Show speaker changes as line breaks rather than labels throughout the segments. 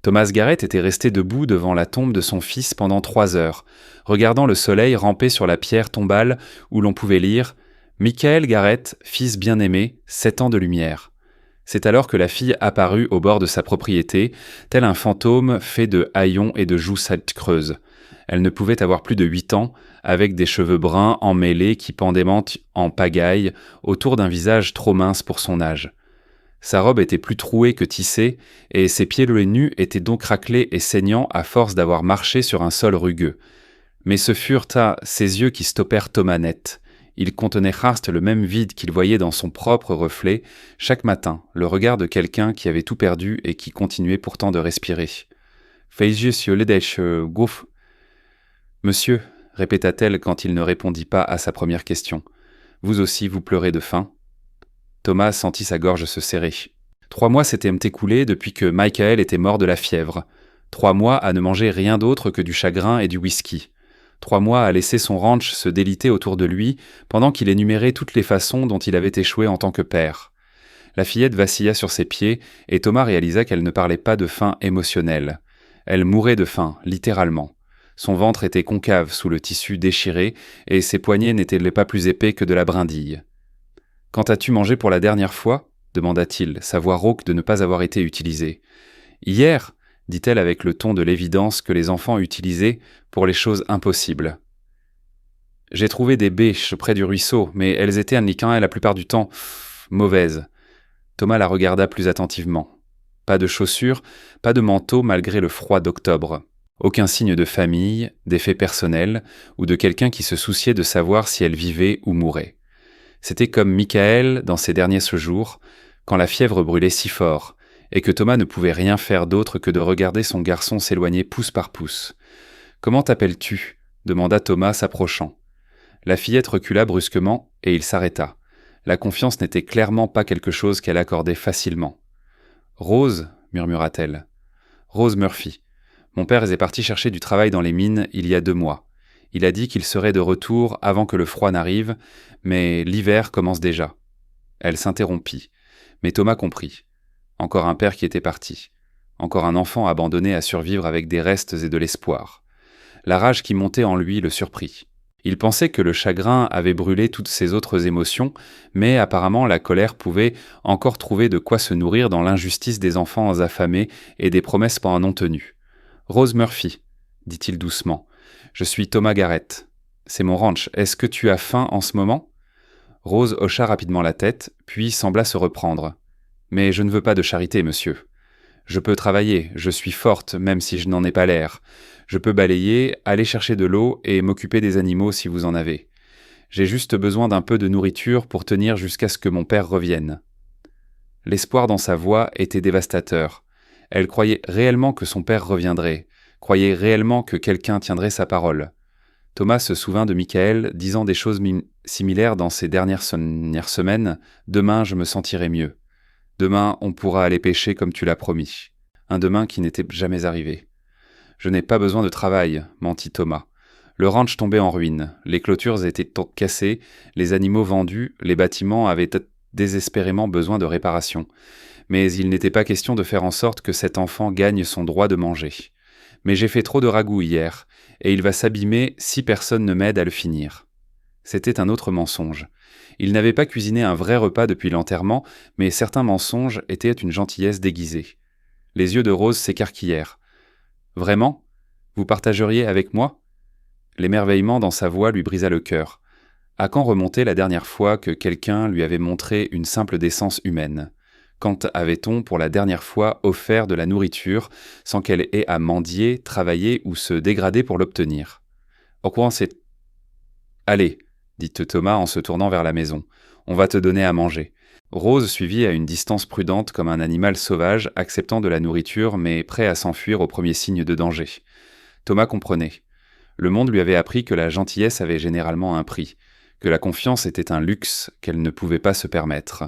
Thomas Garrett était resté debout devant la tombe de son fils pendant 3 heures, regardant le soleil ramper sur la pierre tombale où l'on pouvait lire « Michael Garrett, fils bien-aimé, 7 ans de lumière ». C'est alors que la fille apparut au bord de sa propriété, tel un fantôme fait de haillons et de joues creuses. Elle ne pouvait avoir plus de 8 ans, avec des cheveux bruns emmêlés qui pendaient en pagaille autour d'un visage trop mince pour son âge. Sa robe était plus trouée que tissée, et ses pieds nus étaient donc raclés et saignants à force d'avoir marché sur un sol rugueux. Mais ce furent ses yeux qui stoppèrent Thomas net. Il contenait juste le même vide qu'il voyait dans son propre reflet, chaque matin, le regard de quelqu'un qui avait tout perdu et qui continuait pourtant de respirer. « Monsieur, répéta-t-elle quand il ne répondit pas à sa première question. Vous aussi, vous pleurez de faim ? Thomas sentit sa gorge se serrer. 3 mois s'étaient écoulés depuis que Michael était mort de la fièvre. 3 mois à ne manger rien d'autre que du chagrin et du whisky. 3 mois à laisser son ranch se déliter autour de lui pendant qu'il énumérait toutes les façons dont il avait échoué en tant que père. La fillette vacilla sur ses pieds et Thomas réalisa qu'elle ne parlait pas de faim émotionnelle. Elle mourait de faim, littéralement. Son ventre était concave sous le tissu déchiré et ses poignets n'étaient pas plus épais que de la brindille. « Quand as-tu mangé pour la dernière fois ?» demanda-t-il, sa voix rauque de ne pas avoir été utilisée. « Hier !» dit-elle avec le ton de l'évidence que les enfants utilisaient pour les choses impossibles. « J'ai trouvé des bêches près du ruisseau, mais elles étaient la plupart du temps mauvaises. » Thomas la regarda plus attentivement. Pas de chaussures, pas de manteau malgré le froid d'octobre. Aucun signe de famille, d'effet personnel ou de quelqu'un qui se souciait de savoir si elle vivait ou mourait. C'était comme Michael dans ses derniers jours, quand la fièvre brûlait si fort, et que Thomas ne pouvait rien faire d'autre que de regarder son garçon s'éloigner pouce par pouce. « Comment t'appelles-tu » demanda Thomas s'approchant. La fillette recula brusquement et il s'arrêta. La confiance n'était clairement pas quelque chose qu'elle accordait facilement. « Rose » murmura-t-elle. « Rose Murphy. Mon père est parti chercher du travail dans les mines il y a 2 mois. Il a dit qu'il serait de retour avant que le froid n'arrive, mais l'hiver commence déjà. » Elle s'interrompit, mais Thomas comprit. Encore un père qui était parti. Encore un enfant abandonné à survivre avec des restes et de l'espoir. La rage qui montait en lui le surprit. Il pensait que le chagrin avait brûlé toutes ses autres émotions, mais apparemment la colère pouvait encore trouver de quoi se nourrir dans l'injustice des enfants affamés et des promesses non tenues. « Rose Murphy, » dit-il doucement. « Je suis Thomas Garrett. C'est mon ranch. Est-ce que tu as faim en ce moment ?» Rose hocha rapidement la tête, puis sembla se reprendre. « Mais je ne veux pas de charité, monsieur. Je peux travailler, je suis forte, même si je n'en ai pas l'air. Je peux balayer, aller chercher de l'eau et m'occuper des animaux si vous en avez. J'ai juste besoin d'un peu de nourriture pour tenir jusqu'à ce que mon père revienne. » L'espoir dans sa voix était dévastateur. Elle croyait réellement que son père reviendrait, croyait réellement que quelqu'un tiendrait sa parole. Thomas se souvint de Michael disant des choses similaires dans ces dernières semaines. « Demain, je me sentirai mieux. Demain, on pourra aller pêcher comme tu l'as promis. » Un demain qui n'était jamais arrivé. « Je n'ai pas besoin de travail, » mentit Thomas. Le ranch tombait en ruine, les clôtures étaient cassées, les animaux vendus, les bâtiments avaient désespérément besoin de réparation. Mais il n'était pas question de faire en sorte que cet enfant gagne son droit de manger. Mais j'ai fait trop de ragoût hier, et il va s'abîmer si personne ne m'aide à le finir. C'était un autre mensonge. Il n'avait pas cuisiné un vrai repas depuis l'enterrement, mais certains mensonges étaient une gentillesse déguisée. Les yeux de Rose s'écarquillèrent. « Vraiment ? Vous partageriez avec moi ?» L'émerveillement dans sa voix lui brisa le cœur. À quand remontait la dernière fois que quelqu'un lui avait montré une simple décence humaine ? Quand avait-on pour la dernière fois offert de la nourriture sans qu'elle ait à mendier, travailler ou se dégrader pour l'obtenir ? Au courant, c'est... « Allez, » dit Thomas en se tournant vers la maison, « on va te donner à manger. » Rose suivit à une distance prudente comme un animal sauvage acceptant de la nourriture mais prêt à s'enfuir au premier signe de danger. Thomas comprenait. Le monde lui avait appris que la gentillesse avait généralement un prix, que la confiance était un luxe qu'elle ne pouvait pas se permettre.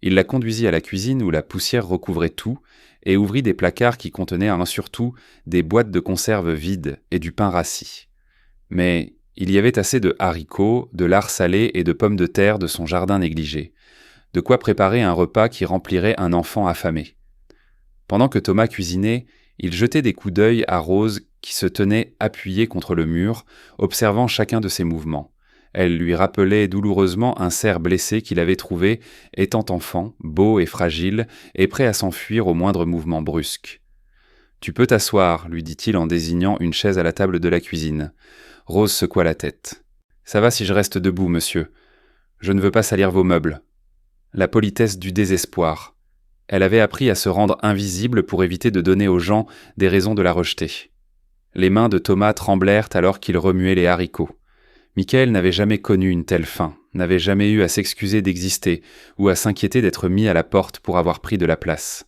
Il la conduisit à la cuisine où la poussière recouvrait tout et ouvrit des placards qui contenaient surtout des boîtes de conserve vides et du pain rassis. Mais il y avait assez de haricots, de lard salé et de pommes de terre de son jardin négligé. De quoi préparer un repas qui remplirait un enfant affamé. Pendant que Thomas cuisinait, Il jetait des coups d'œil à Rose qui se tenait appuyée contre le mur, observant chacun de ses mouvements. Elle lui rappelait douloureusement un cerf blessé qu'il avait trouvé, étant enfant, beau et fragile, et prêt à s'enfuir au moindre mouvement brusque. « Tu peux t'asseoir, lui dit-il en désignant une chaise à la table de la cuisine. Rose secoua la tête. « Ça va si je reste debout, monsieur. Je ne veux pas salir vos meubles. » La politesse du désespoir. Elle avait appris à se rendre invisible pour éviter de donner aux gens des raisons de la rejeter. Les mains de Thomas tremblèrent alors qu'il remuait les haricots. Michael n'avait jamais connu une telle faim, n'avait jamais eu à s'excuser d'exister ou à s'inquiéter d'être mis à la porte pour avoir pris de la place.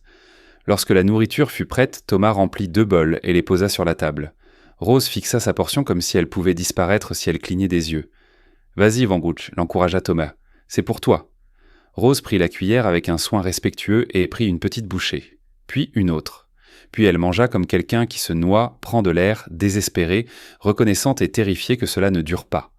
Lorsque la nourriture fut prête, Thomas remplit 2 bols et les posa sur la table. Rose fixa sa portion comme si elle pouvait disparaître si elle clignait des yeux. « Vas-y, Vangrouch », l'encouragea Thomas. « C'est pour toi. » Rose prit la cuillère avec un soin respectueux et prit une petite bouchée, puis une autre. Puis elle mangea comme quelqu'un qui se noie, prend de l'air, désespéré, reconnaissante et terrifiée que cela ne dure pas.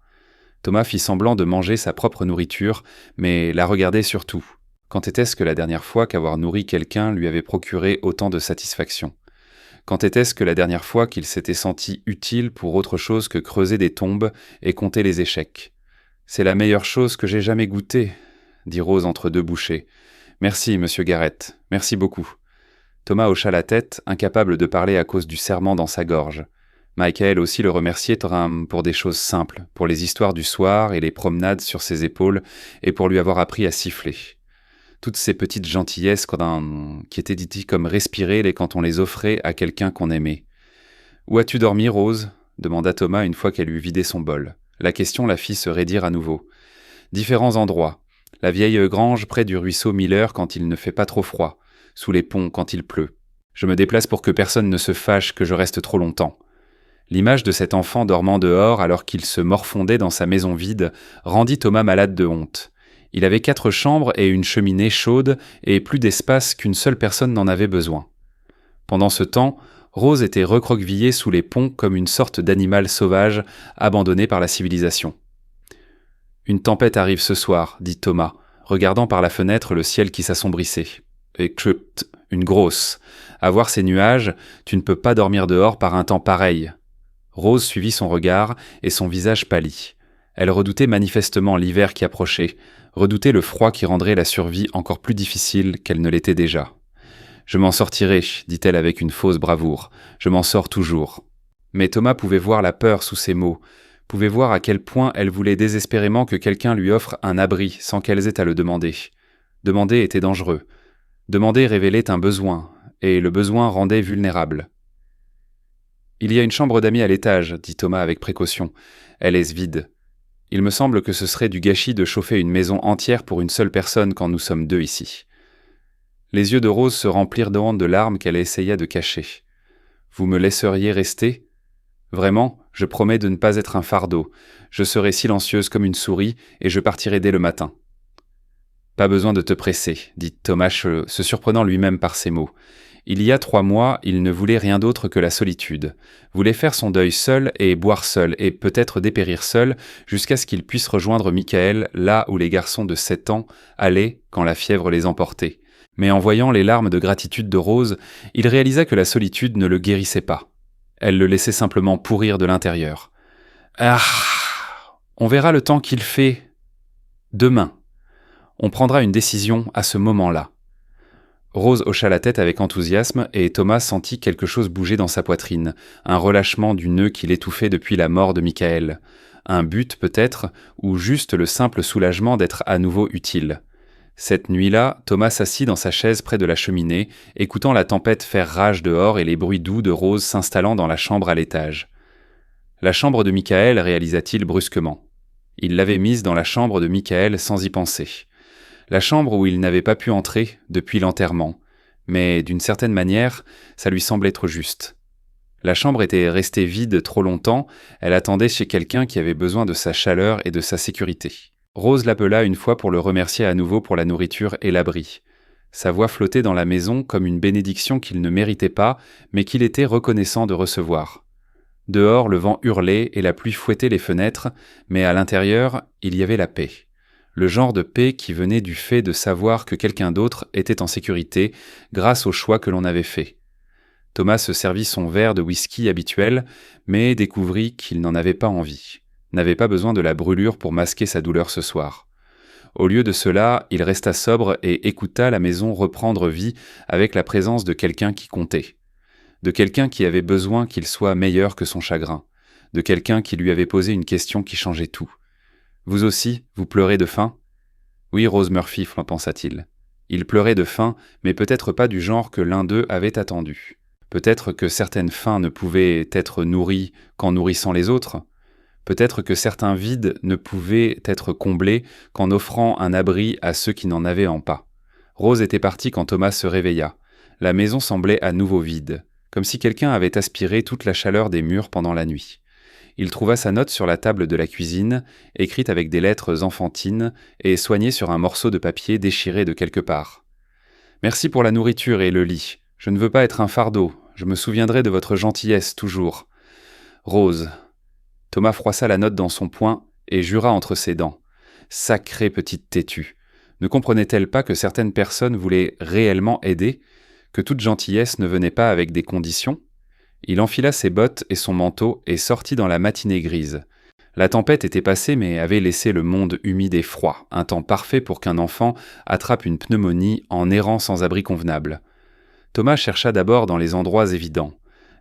Thomas fit semblant de manger sa propre nourriture, mais la regardait surtout. Quand était-ce que la dernière fois qu'avoir nourri quelqu'un lui avait procuré autant de satisfaction ? Quand était-ce que la dernière fois qu'il s'était senti utile pour autre chose que creuser des tombes et compter les échecs ? « C'est la meilleure chose que j'ai jamais goûtée, » dit Rose entre 2 bouchées. « Merci, monsieur Garrett, merci beaucoup. » Thomas hocha la tête, incapable de parler à cause du serrement dans sa gorge. Michael aussi le remerciait pour des choses simples, pour les histoires du soir et les promenades sur ses épaules, et pour lui avoir appris à siffler. Toutes ces petites gentillesses qui étaient dites comme respirer quand on les offrait à quelqu'un qu'on aimait. « Où as-tu dormi, Rose ?» demanda Thomas une fois qu'elle eut vidé son bol. La question la fit se raidir à nouveau. « Différents endroits. La vieille grange près du ruisseau Miller quand il ne fait pas trop froid, sous les ponts quand il pleut. Je me déplace pour que personne ne se fâche que je reste trop longtemps. » L'image de cet enfant dormant dehors alors qu'il se morfondait dans sa maison vide rendit Thomas malade de honte. Il avait 4 chambres et une cheminée chaude et plus d'espace qu'une seule personne n'en avait besoin. Pendant ce temps, Rose était recroquevillée sous les ponts comme une sorte d'animal sauvage abandonné par la civilisation. « Une tempête arrive ce soir, dit Thomas, regardant par la fenêtre le ciel qui s'assombrissait. Et une grosse. À voir ces nuages, tu ne peux pas dormir dehors par un temps pareil. » Rose suivit son regard et son visage pâlit. Elle redoutait manifestement l'hiver qui approchait, redoutait le froid qui rendrait la survie encore plus difficile qu'elle ne l'était déjà. « Je m'en sortirai, dit-elle avec une fausse bravoure. Je m'en sors toujours. » Mais Thomas pouvait voir la peur sous ses mots, pouvait voir à quel point elle voulait désespérément que quelqu'un lui offre un abri sans qu'elles aient à le demander. Demander était dangereux. Demander révélait un besoin, et le besoin rendait vulnérable. « Il y a une chambre d'amis à l'étage, dit Thomas avec précaution. Elle est vide. Il me semble que ce serait du gâchis de chauffer une maison entière pour une seule personne quand nous sommes 2 ici. » Les yeux de Rose se remplirent de larmes qu'elle essaya de cacher. « Vous me laisseriez rester ? Vraiment, je promets de ne pas être un fardeau. Je serai silencieuse comme une souris et je partirai dès le matin. » « Pas besoin de te presser, dit Thomas, se surprenant lui-même par ces mots. Il y a 3 mois, il ne voulait rien d'autre que la solitude, voulait faire son deuil seul et boire seul et peut-être dépérir seul jusqu'à ce qu'il puisse rejoindre Michael là où les garçons de 7 ans allaient quand la fièvre les emportait. Mais en voyant les larmes de gratitude de Rose, il réalisa que la solitude ne le guérissait pas. Elle le laissait simplement pourrir de l'intérieur. « Ah, on verra le temps qu'il fait demain. On prendra une décision à ce moment-là. » Rose hocha la tête avec enthousiasme et Thomas sentit quelque chose bouger dans sa poitrine, un relâchement du nœud qui l'étouffait depuis la mort de Michael. Un but peut-être, ou juste le simple soulagement d'être à nouveau utile. Cette nuit-là, Thomas s'assit dans sa chaise près de la cheminée, écoutant la tempête faire rage dehors et les bruits doux de Rose s'installant dans la chambre à l'étage. La chambre de Michael, réalisa-t-il brusquement. Il l'avait mise dans la chambre de Michael sans y penser. La chambre où il n'avait pas pu entrer depuis l'enterrement, mais d'une certaine manière, ça lui semblait trop juste. La chambre était restée vide trop longtemps, elle attendait chez quelqu'un qui avait besoin de sa chaleur et de sa sécurité. Rose l'appela une fois pour le remercier à nouveau pour la nourriture et l'abri. Sa voix flottait dans la maison comme une bénédiction qu'il ne méritait pas, mais qu'il était reconnaissant de recevoir. Dehors, le vent hurlait et la pluie fouettait les fenêtres, mais à l'intérieur, il y avait la paix. Le genre de paix qui venait du fait de savoir que quelqu'un d'autre était en sécurité grâce au choix que l'on avait fait. Thomas se servit son verre de whisky habituel, mais découvrit qu'il n'en avait pas envie, n'avait pas besoin de la brûlure pour masquer sa douleur ce soir. Au lieu de cela, il resta sobre et écouta la maison reprendre vie avec la présence de quelqu'un qui comptait, de quelqu'un qui avait besoin qu'il soit meilleur que son chagrin, de quelqu'un qui lui avait posé une question qui changeait tout. « Vous aussi, vous pleurez de faim ?» ?»« Oui, Rose Murphy, pensa-t-il. Il pleurait de faim, mais peut-être pas du genre que l'un d'eux avait attendu. Peut-être que certaines faims ne pouvaient être nourries qu'en nourrissant les autres. Peut-être que certains vides ne pouvaient être comblés qu'en offrant un abri à ceux qui n'en avaient pas. Rose était partie quand Thomas se réveilla. La maison semblait à nouveau vide, comme si quelqu'un avait aspiré toute la chaleur des murs pendant la nuit. Il trouva sa note sur la table de la cuisine, écrite avec des lettres enfantines et soignée sur un morceau de papier déchiré de quelque part. « Merci pour la nourriture et le lit. Je ne veux pas être un fardeau. Je me souviendrai de votre gentillesse, toujours. Rose. » Thomas froissa la note dans son poing et jura entre ses dents. Sacrée petite têtue. Ne comprenait-elle pas que certaines personnes voulaient réellement aider, que toute gentillesse ne venait pas avec des conditions ? Il enfila ses bottes et son manteau et sortit dans la matinée grise. La tempête était passée mais avait laissé le monde humide et froid, un temps parfait pour qu'un enfant attrape une pneumonie en errant sans abri convenable. Thomas chercha d'abord dans les endroits évidents.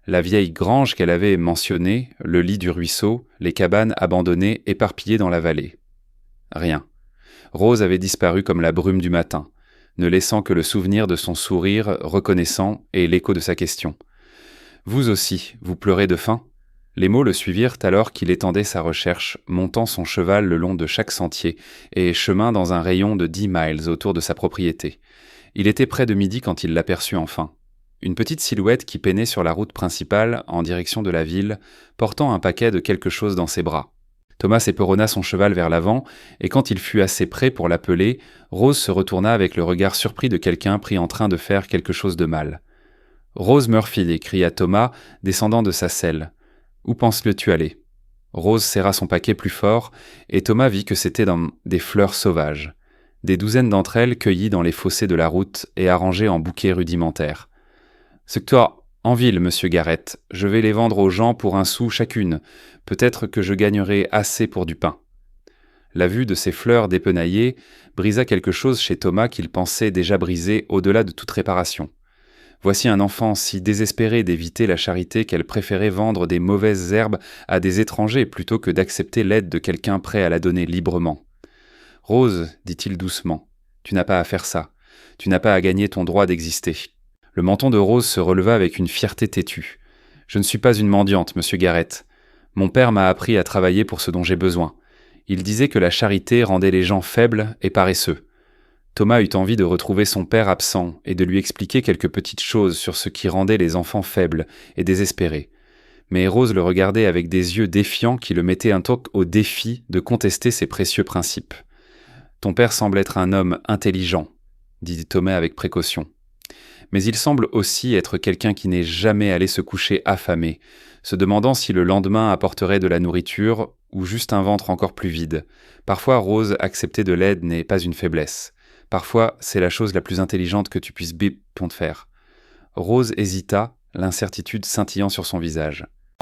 La vieille grange qu'elle avait mentionnée, le lit du ruisseau, les cabanes abandonnées éparpillées dans la vallée. Rien. Rose avait disparu comme la brume du matin, ne laissant que le souvenir de son sourire reconnaissant et l'écho de sa question. « Vous aussi, vous pleurez de faim ?» Les mots le suivirent alors qu'il étendait sa recherche, montant son cheval le long de chaque sentier et chemin dans un rayon de 10 miles autour de sa propriété. Il était près de midi quand il l'aperçut enfin. Une petite silhouette qui peinait sur la route principale en direction de la ville, portant un paquet de quelque chose dans ses bras. Thomas éperonna son cheval vers l'avant, et quand il fut assez près pour l'appeler, Rose se retourna avec le regard surpris de quelqu'un pris en train de faire quelque chose de mal. « Rose Murphy !» cria Thomas, descendant de sa selle. « Où penses-tu aller ?» Rose serra son paquet plus fort, et Thomas vit que c'était dans des fleurs sauvages. Des douzaines d'entre elles cueillies dans les fossés de la route et arrangées en bouquets rudimentaires. « Secteur en ville, monsieur Garrett. Je vais les vendre aux gens pour 1 sou chacune. Peut-être que je gagnerai assez pour du pain. » La vue de ces fleurs dépenaillées brisa quelque chose chez Thomas qu'il pensait déjà brisé au-delà de toute réparation. Voici un enfant si désespéré d'éviter la charité qu'elle préférait vendre des mauvaises herbes à des étrangers plutôt que d'accepter l'aide de quelqu'un prêt à la donner librement. « Rose, dit-il doucement, tu n'as pas à faire ça. Tu n'as pas à gagner ton droit d'exister. » Le menton de Rose se releva avec une fierté têtue. « Je ne suis pas une mendiante, monsieur Garrett. Mon père m'a appris à travailler pour ce dont j'ai besoin. Il disait que la charité rendait les gens faibles et paresseux. » Thomas eut envie de retrouver son père absent et de lui expliquer quelques petites choses sur ce qui rendait les enfants faibles et désespérés. Mais Rose le regardait avec des yeux défiants qui le mettaient un peu au défi de contester ses précieux principes. « Ton père semble être un homme intelligent, » dit Thomas avec précaution. « Mais il semble aussi être quelqu'un qui n'est jamais allé se coucher affamé, se demandant si le lendemain apporterait de la nourriture ou juste un ventre encore plus vide. Parfois, Rose, accepter de l'aide n'est pas une faiblesse. Parfois, c'est la chose la plus intelligente que tu puisses faire. » Rose hésita, l'incertitude scintillant sur son visage. «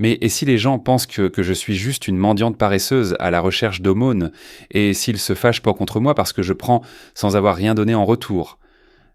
Mais et si les gens pensent que je suis juste une mendiante paresseuse à la recherche d'aumônes, et s'ils se fâchent pas contre moi parce que je prends sans avoir rien donné en retour ?»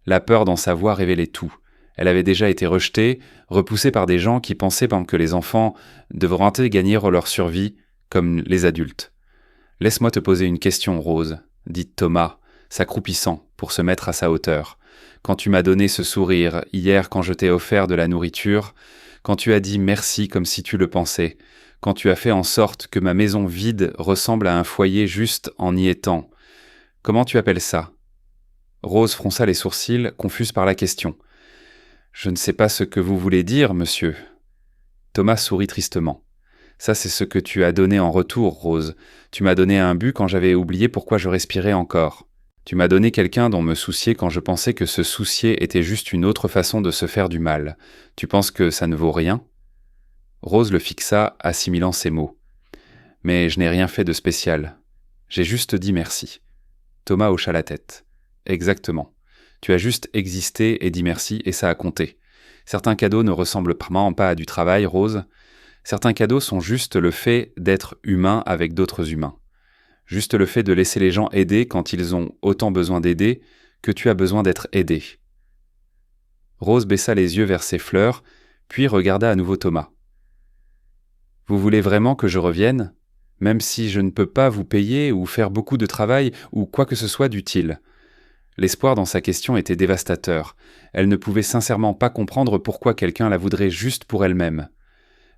La peur dans sa voix révélait tout. Elle avait déjà été rejetée, repoussée par des gens qui pensaient que les enfants devraient gagner leur survie comme les adultes. « Laisse-moi te poser une question, Rose, » dit Thomas, s'accroupissant pour se mettre à sa hauteur. « Quand tu m'as donné ce sourire, hier quand je t'ai offert de la nourriture, quand tu as dit merci comme si tu le pensais, quand tu as fait en sorte que ma maison vide ressemble à un foyer juste en y étant, comment tu appelles ça ?» Rose fronça les sourcils, confuse par la question. « Je ne sais pas ce que vous voulez dire, monsieur. » Thomas sourit tristement. « Ça, c'est ce que tu as donné en retour, Rose. Tu m'as donné un but quand j'avais oublié pourquoi je respirais encore. Tu m'as donné quelqu'un dont me soucier quand je pensais que se soucier était juste une autre façon de se faire du mal. Tu penses que ça ne vaut rien ?» Rose le fixa, assimilant ses mots. « Mais je n'ai rien fait de spécial. J'ai juste dit merci. » Thomas hocha la tête. « Exactement. Tu as juste existé et dit merci et ça a compté. Certains cadeaux ne ressemblent vraiment pas à du travail, Rose. Certains cadeaux sont juste le fait d'être humain avec d'autres humains. Juste le fait de laisser les gens aider quand ils ont autant besoin d'aider que tu as besoin d'être aidé. Rose baissa les yeux vers ses fleurs, puis regarda à nouveau Thomas. « Vous voulez vraiment que je revienne ? Même si je ne peux pas vous payer ou faire beaucoup de travail ou quoi que ce soit d'utile. » L'espoir dans sa question était dévastateur. Elle ne pouvait sincèrement pas comprendre pourquoi quelqu'un la voudrait juste pour elle-même.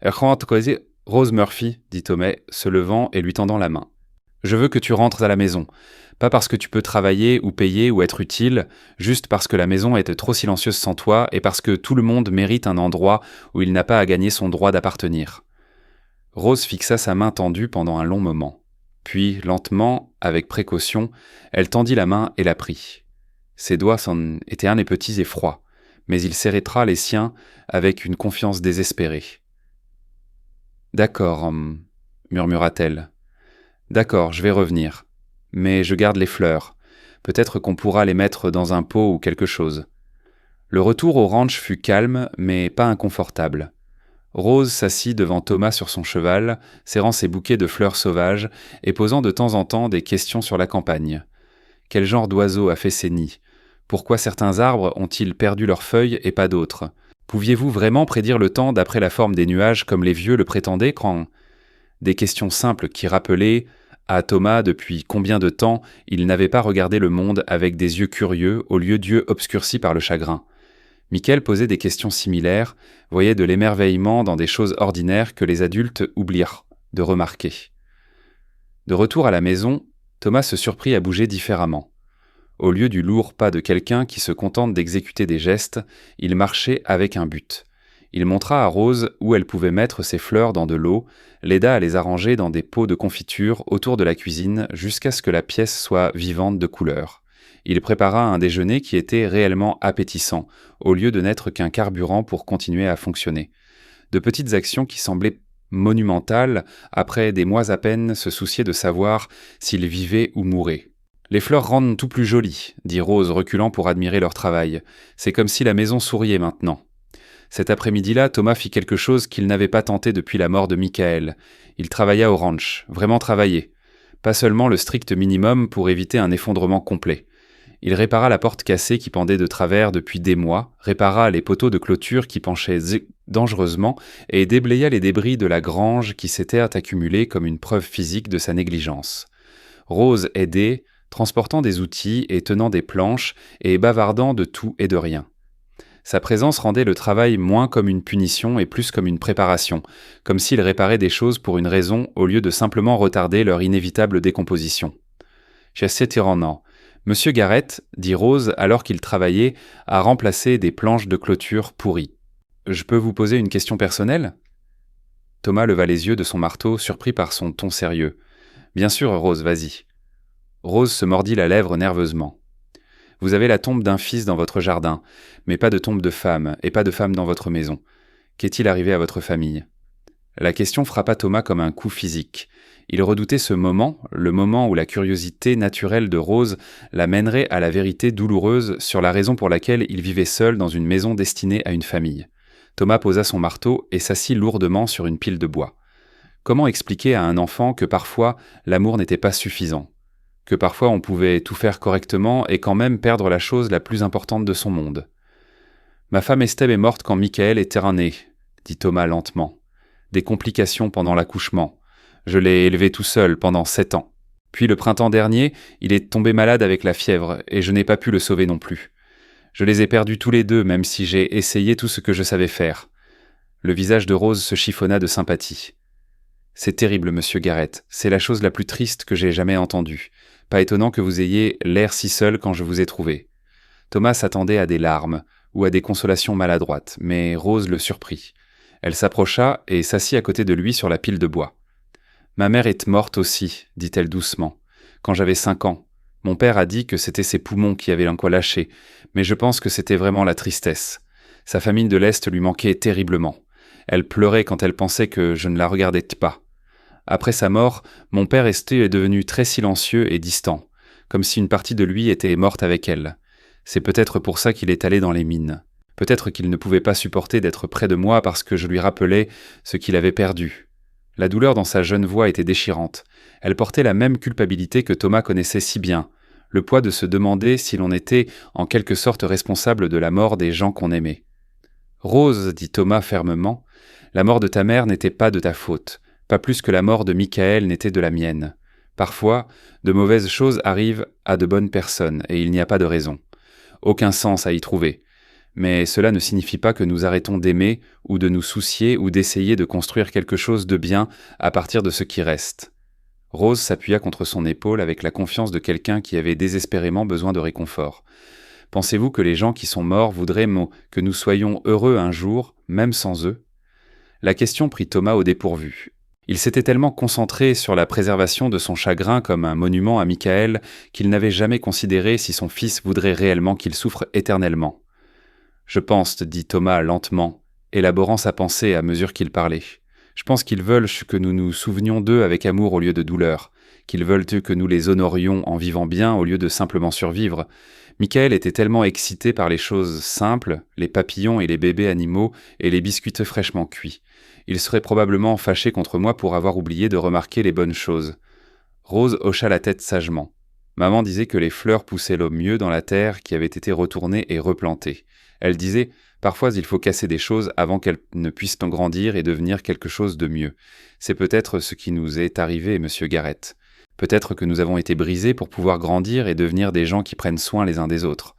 « Rose Murphy, dit Thomas, se levant et lui tendant la main. « Je veux que tu rentres à la maison. Pas parce que tu peux travailler ou payer ou être utile, juste parce que la maison est trop silencieuse sans toi et parce que tout le monde mérite un endroit où il n'a pas à gagner son droit d'appartenir. » Rose fixa sa main tendue pendant un long moment. Puis, lentement, avec précaution, elle tendit la main et la prit. Ses doigts étaient petits et froids, mais il serra les siens avec une confiance désespérée. « D'accord, murmura-t-elle. « D'accord, je vais revenir. Mais je garde les fleurs. Peut-être qu'on pourra les mettre dans un pot ou quelque chose. » Le retour au ranch fut calme, mais pas inconfortable. Rose s'assit devant Thomas sur son cheval, serrant ses bouquets de fleurs sauvages et posant de temps en temps des questions sur la campagne. Quel genre d'oiseau a fait ses nids ? Pourquoi certains arbres ont-ils perdu leurs feuilles et pas d'autres ? Pouviez-vous vraiment prédire le temps d'après la forme des nuages comme les vieux le prétendaient quand... Des questions simples qui rappelaient à Thomas depuis combien de temps il n'avait pas regardé le monde avec des yeux curieux au lieu d'yeux obscurcis par le chagrin. Michael posait des questions similaires, voyait de l'émerveillement dans des choses ordinaires que les adultes oublièrent de remarquer. De retour à la maison, Thomas se surprit à bouger différemment. Au lieu du lourd pas de quelqu'un qui se contente d'exécuter des gestes, il marchait avec un but. Il montra à Rose où elle pouvait mettre ses fleurs dans de l'eau, l'aida à les arranger dans des pots de confiture autour de la cuisine jusqu'à ce que la pièce soit vivante de couleurs. Il prépara un déjeuner qui était réellement appétissant, au lieu de n'être qu'un carburant pour continuer à fonctionner. De petites actions qui semblaient monumentales, après des mois à peine se soucier de savoir s'il vivait ou mourait. « Les fleurs rendent tout plus joli, » dit Rose reculant pour admirer leur travail. « C'est comme si la maison souriait maintenant. » Cet après-midi-là, Thomas fit quelque chose qu'il n'avait pas tenté depuis la mort de Michael. Il travailla au ranch, vraiment travaillé. Pas seulement le strict minimum pour éviter un effondrement complet. Il répara la porte cassée qui pendait de travers depuis des mois, répara les poteaux de clôture qui penchaient dangereusement et déblaya les débris de la grange qui s'étaient accumulés comme une preuve physique de sa négligence. Rose aidait, transportant des outils et tenant des planches et bavardant de tout et de rien. Sa présence rendait le travail moins comme une punition et plus comme une préparation, comme s'il réparait des choses pour une raison au lieu de simplement retarder leur inévitable décomposition. Chassé tyrannant. Monsieur Garrett, dit Rose alors qu'il travaillait à remplacer des planches de clôture pourries. Je peux vous poser une question personnelle ? Thomas leva les yeux de son marteau, surpris par son ton sérieux. Bien sûr, Rose, vas-y. Rose se mordit la lèvre nerveusement. Vous avez la tombe d'un fils dans votre jardin, mais pas de tombe de femme, et pas de femme dans votre maison. Qu'est-il arrivé à votre famille ? La question frappa Thomas comme un coup physique. Il redoutait ce moment, le moment où la curiosité naturelle de Rose la mènerait à la vérité douloureuse sur la raison pour laquelle il vivait seul dans une maison destinée à une famille. Thomas posa son marteau et s'assit lourdement sur une pile de bois. Comment expliquer à un enfant que parfois l'amour n'était pas suffisant ? Que parfois on pouvait tout faire correctement et quand même perdre la chose la plus importante de son monde. « Ma femme Estelle est morte quand Michael était né, » dit Thomas lentement. « Des complications pendant l'accouchement. Je l'ai élevé tout seul pendant 7 ans. Puis le printemps dernier, il est tombé malade avec la fièvre et je n'ai pas pu le sauver non plus. Je les ai perdus tous les deux même si j'ai essayé tout ce que je savais faire. » Le visage de Rose se chiffonna de sympathie. « C'est terrible, monsieur Garrett. C'est la chose la plus triste que j'ai jamais entendue. Pas étonnant que vous ayez l'air si seul quand je vous ai trouvé. » Thomas s'attendait à des larmes ou à des consolations maladroites, mais Rose le surprit. Elle s'approcha et s'assit à côté de lui sur la pile de bois. « Ma mère est morte aussi, dit-elle doucement, quand j'avais 5 ans. Mon père a dit que c'était ses poumons qui avaient un quoi lâché, mais je pense que c'était vraiment la tristesse. Sa famille de l'Est lui manquait terriblement. Elle pleurait quand elle pensait que je ne la regardais pas. Après sa mort, mon père est devenu très silencieux et distant, comme si une partie de lui était morte avec elle. C'est peut-être pour ça qu'il est allé dans les mines. Peut-être qu'il ne pouvait pas supporter d'être près de moi parce que je lui rappelais ce qu'il avait perdu. La douleur dans sa jeune voix était déchirante. Elle portait la même culpabilité que Thomas connaissait si bien, le poids de se demander si l'on était en quelque sorte responsable de la mort des gens qu'on aimait. « Rose, dit Thomas fermement, la mort de ta mère n'était pas de ta faute, pas plus que la mort de Michael n'était de la mienne. Parfois, de mauvaises choses arrivent à de bonnes personnes et il n'y a pas de raison. Aucun sens à y trouver. Mais cela ne signifie pas que nous arrêtons d'aimer ou de nous soucier ou d'essayer de construire quelque chose de bien à partir de ce qui reste. » Rose s'appuya contre son épaule avec la confiance de quelqu'un qui avait désespérément besoin de réconfort. « Pensez-vous que les gens qui sont morts voudraient que nous soyons heureux un jour, même sans eux ?» La question prit Thomas au dépourvu. Il s'était tellement concentré sur la préservation de son chagrin comme un monument à Michael qu'il n'avait jamais considéré si son fils voudrait réellement qu'il souffre éternellement. « Je pense, dit Thomas lentement, élaborant sa pensée à mesure qu'il parlait. Je pense qu'ils veulent que nous nous souvenions d'eux avec amour au lieu de douleur, qu'ils veulent que nous les honorions en vivant bien au lieu de simplement survivre. Michael était tellement excité par les choses simples, les papillons et les bébés animaux et les biscuits fraîchement cuits. Il serait probablement fâché contre moi pour avoir oublié de remarquer les bonnes choses. » Rose hocha la tête sagement. Maman disait que les fleurs poussaient le mieux dans la terre qui avait été retournée et replantée. Elle disait « Parfois il faut casser des choses avant qu'elles ne puissent grandir et devenir quelque chose de mieux. C'est peut-être ce qui nous est arrivé, monsieur Garrett. Peut-être que nous avons été brisés pour pouvoir grandir et devenir des gens qui prennent soin les uns des autres. »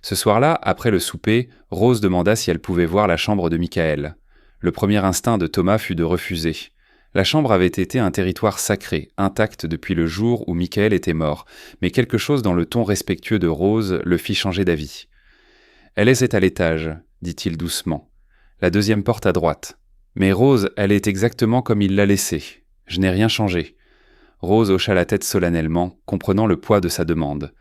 Ce soir-là, après le souper, Rose demanda si elle pouvait voir la chambre de Michael. Le premier instinct de Thomas fut de refuser. La chambre avait été un territoire sacré, intact depuis le jour où Michael était mort, mais quelque chose dans le ton respectueux de Rose le fit changer d'avis. « Elle est à l'étage, dit-il doucement. La deuxième porte à droite. Mais Rose, elle est exactement comme il l'a laissée. Je n'ai rien changé. » Rose hocha la tête solennellement, comprenant le poids de sa demande.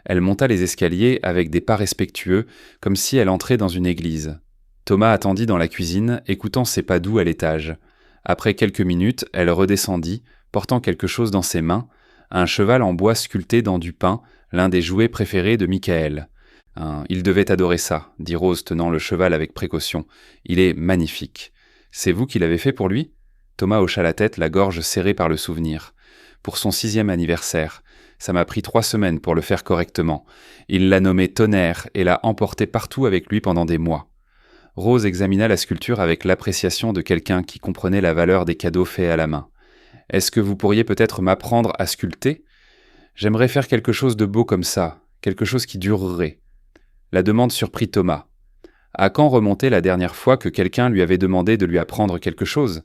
Elle monta les escaliers avec des pas respectueux, comme si elle entrait dans une église. Thomas attendit dans la cuisine, écoutant ses pas doux à l'étage. Après quelques minutes, elle redescendit, portant quelque chose dans ses mains, un cheval en bois sculpté dans du pin, l'un des jouets préférés de Michael. « Il devait adorer ça, » dit Rose tenant le cheval avec précaution. « Il est magnifique. »« C'est vous qui l'avez fait pour lui ?» Thomas hocha la tête, la gorge serrée par le souvenir. « Pour son 6e anniversaire. Ça m'a pris 3 semaines pour le faire correctement. Il l'a nommé Tonnerre et l'a emporté partout avec lui pendant des mois. » Rose examina la sculpture avec l'appréciation de quelqu'un qui comprenait la valeur des cadeaux faits à la main. « Est-ce que vous pourriez peut-être m'apprendre à sculpter ? J'aimerais faire quelque chose de beau comme ça, quelque chose qui durerait. » La demande surprit Thomas. À quand remontait la dernière fois que quelqu'un lui avait demandé de lui apprendre quelque chose ?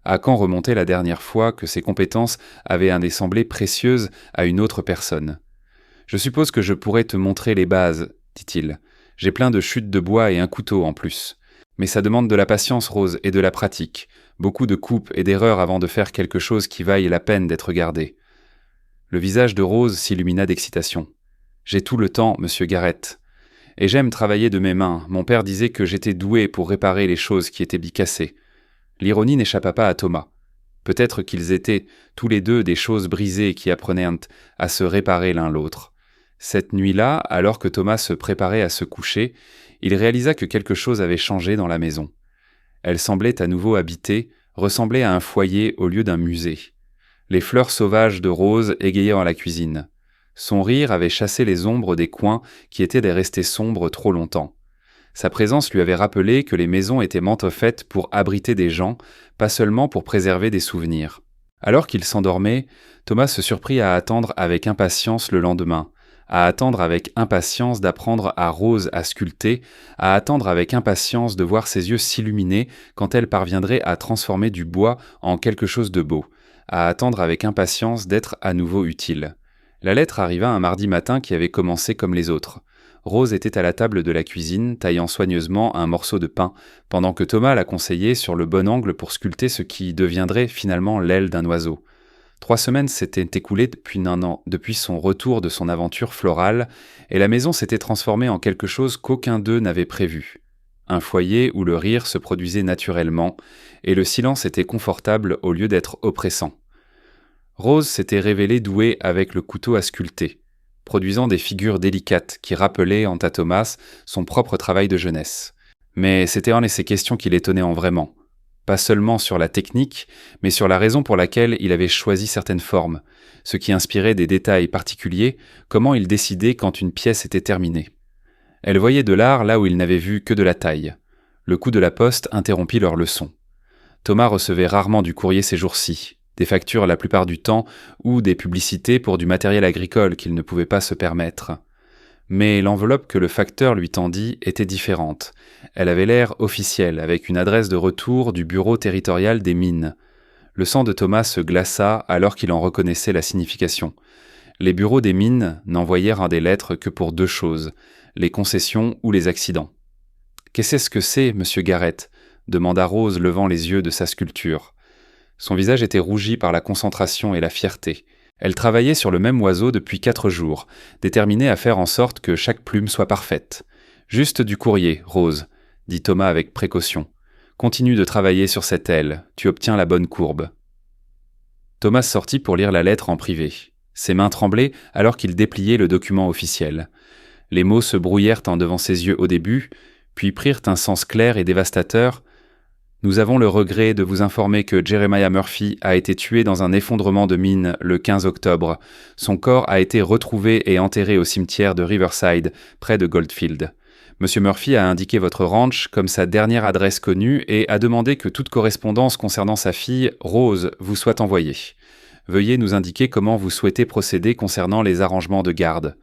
À quand remontait la dernière fois que ses compétences avaient semblé précieuses à une autre personne ? « Je suppose que je pourrais te montrer les bases, dit-il. J'ai plein de chutes de bois et un couteau en plus. Mais ça demande de la patience, Rose, et de la pratique. Beaucoup de coupes et d'erreurs avant de faire quelque chose qui vaille la peine d'être gardé. » Le visage de Rose s'illumina d'excitation. « J'ai tout le temps, monsieur Garrett. Et j'aime travailler de mes mains. Mon père disait que j'étais doué pour réparer les choses qui étaient cassées. » L'ironie n'échappa pas à Thomas. Peut-être qu'ils étaient tous les deux des choses brisées qui apprenaient à se réparer l'un l'autre. Cette nuit-là, alors que Thomas se préparait à se coucher, il réalisa que quelque chose avait changé dans la maison. Elle semblait à nouveau habitée, ressemblait à un foyer au lieu d'un musée. Les fleurs sauvages de Rose égayaient dans la cuisine. Son rire avait chassé les ombres des coins qui étaient restés sombres trop longtemps. Sa présence lui avait rappelé que les maisons étaient faites pour abriter des gens, pas seulement pour préserver des souvenirs. Alors qu'il s'endormait, Thomas se surprit à attendre avec impatience le lendemain, à attendre avec impatience d'apprendre à Rose à sculpter, à attendre avec impatience de voir ses yeux s'illuminer quand elle parviendrait à transformer du bois en quelque chose de beau, à attendre avec impatience d'être à nouveau utile. La lettre arriva un mardi matin qui avait commencé comme les autres. Rose était à la table de la cuisine, taillant soigneusement un morceau de pain, pendant que Thomas la conseillait sur le bon angle pour sculpter ce qui deviendrait finalement l'aile d'un oiseau. 3 semaines s'étaient écoulées depuis son retour de son aventure florale, et la maison s'était transformée en quelque chose qu'aucun d'eux n'avait prévu. Un foyer où le rire se produisait naturellement, et le silence était confortable au lieu d'être oppressant. Rose s'était révélée douée avec le couteau à sculpter. produisant des figures délicates qui rappelaient, en à Thomas, son propre travail de jeunesse. Mais c'était en ces questions qui l'étonnaient en vraiment. Pas seulement sur la technique, mais sur la raison pour laquelle il avait choisi certaines formes, ce qui inspirait des détails particuliers, comment il décidait quand une pièce était terminée. Elle voyait de l'art là où il n'avait vu que de la taille. Le coup de la poste interrompit leur leçon. Thomas recevait rarement du courrier ces jours-ci, des factures la plupart du temps ou des publicités pour du matériel agricole qu'il ne pouvait pas se permettre. Mais l'enveloppe que le facteur lui tendit était différente. Elle avait l'air officielle, avec une adresse de retour du bureau territorial des mines. Le sang de Thomas se glaça alors qu'il en reconnaissait la signification. Les bureaux des mines n'envoyèrent des lettres que pour 2 choses, les concessions ou les accidents. « Qu'est-ce que c'est, monsieur Garrett ?» demanda Rose, levant les yeux de sa sculpture. Son visage était rougi par la concentration et la fierté. Elle travaillait sur le même oiseau depuis 4 jours, déterminée à faire en sorte que chaque plume soit parfaite. « Juste du courrier, Rose, » dit Thomas avec précaution. « Continue de travailler sur cette aile, tu obtiens la bonne courbe. » Thomas sortit pour lire la lettre en privé. Ses mains tremblaient alors qu'il dépliait le document officiel. Les mots se brouillèrent en devant ses yeux au début, puis prirent un sens clair et dévastateur. « Nous avons le regret de vous informer que Jeremiah Murphy a été tué dans un effondrement de mine le 15 octobre. Son corps a été retrouvé et enterré au cimetière de Riverside, près de Goldfield. Monsieur Murphy a indiqué votre ranch comme sa dernière adresse connue et a demandé que toute correspondance concernant sa fille, Rose, vous soit envoyée. Veuillez nous indiquer comment vous souhaitez procéder concernant les arrangements de garde. »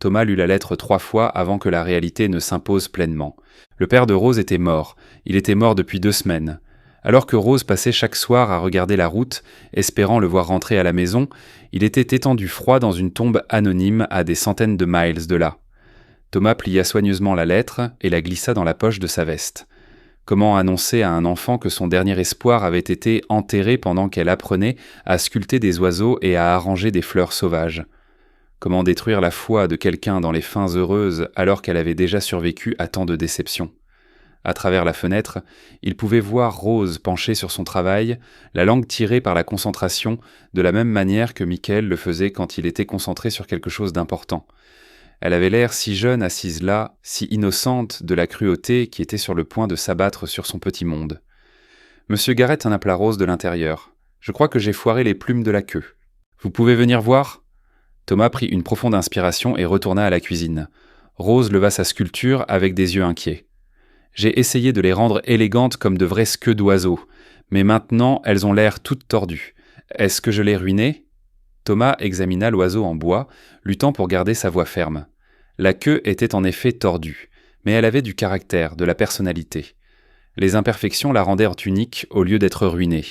Thomas lut la lettre 3 fois avant que la réalité ne s'impose pleinement. Le père de Rose était mort. Il était mort depuis 2 semaines. Alors que Rose passait chaque soir à regarder la route, espérant le voir rentrer à la maison, il était étendu froid dans une tombe anonyme à des centaines de miles de là. Thomas plia soigneusement la lettre et la glissa dans la poche de sa veste. Comment annoncer à un enfant que son dernier espoir avait été enterré pendant qu'elle apprenait à sculpter des oiseaux et à arranger des fleurs sauvages ? Comment détruire la foi de quelqu'un dans les fins heureuses alors qu'elle avait déjà survécu à tant de déceptions ? À travers la fenêtre, il pouvait voir Rose penchée sur son travail, la langue tirée par la concentration, de la même manière que Michael le faisait quand il était concentré sur quelque chose d'important. Elle avait l'air si jeune assise là, si innocente de la cruauté qui était sur le point de s'abattre sur son petit monde. « Monsieur Garrett en appela Rose de l'intérieur. Je crois que j'ai foiré les plumes de la queue. Vous pouvez venir voir ?» Thomas prit une profonde inspiration et retourna à la cuisine. Rose leva sa sculpture avec des yeux inquiets. « J'ai essayé de les rendre élégantes comme de vraies queues d'oiseaux, mais maintenant elles ont l'air toutes tordues. Est-ce que je l'ai ruiné ?» Thomas examina l'oiseau en bois, luttant pour garder sa voix ferme. La queue était en effet tordue, mais elle avait du caractère, de la personnalité. Les imperfections la rendèrent unique au lieu d'être ruinée.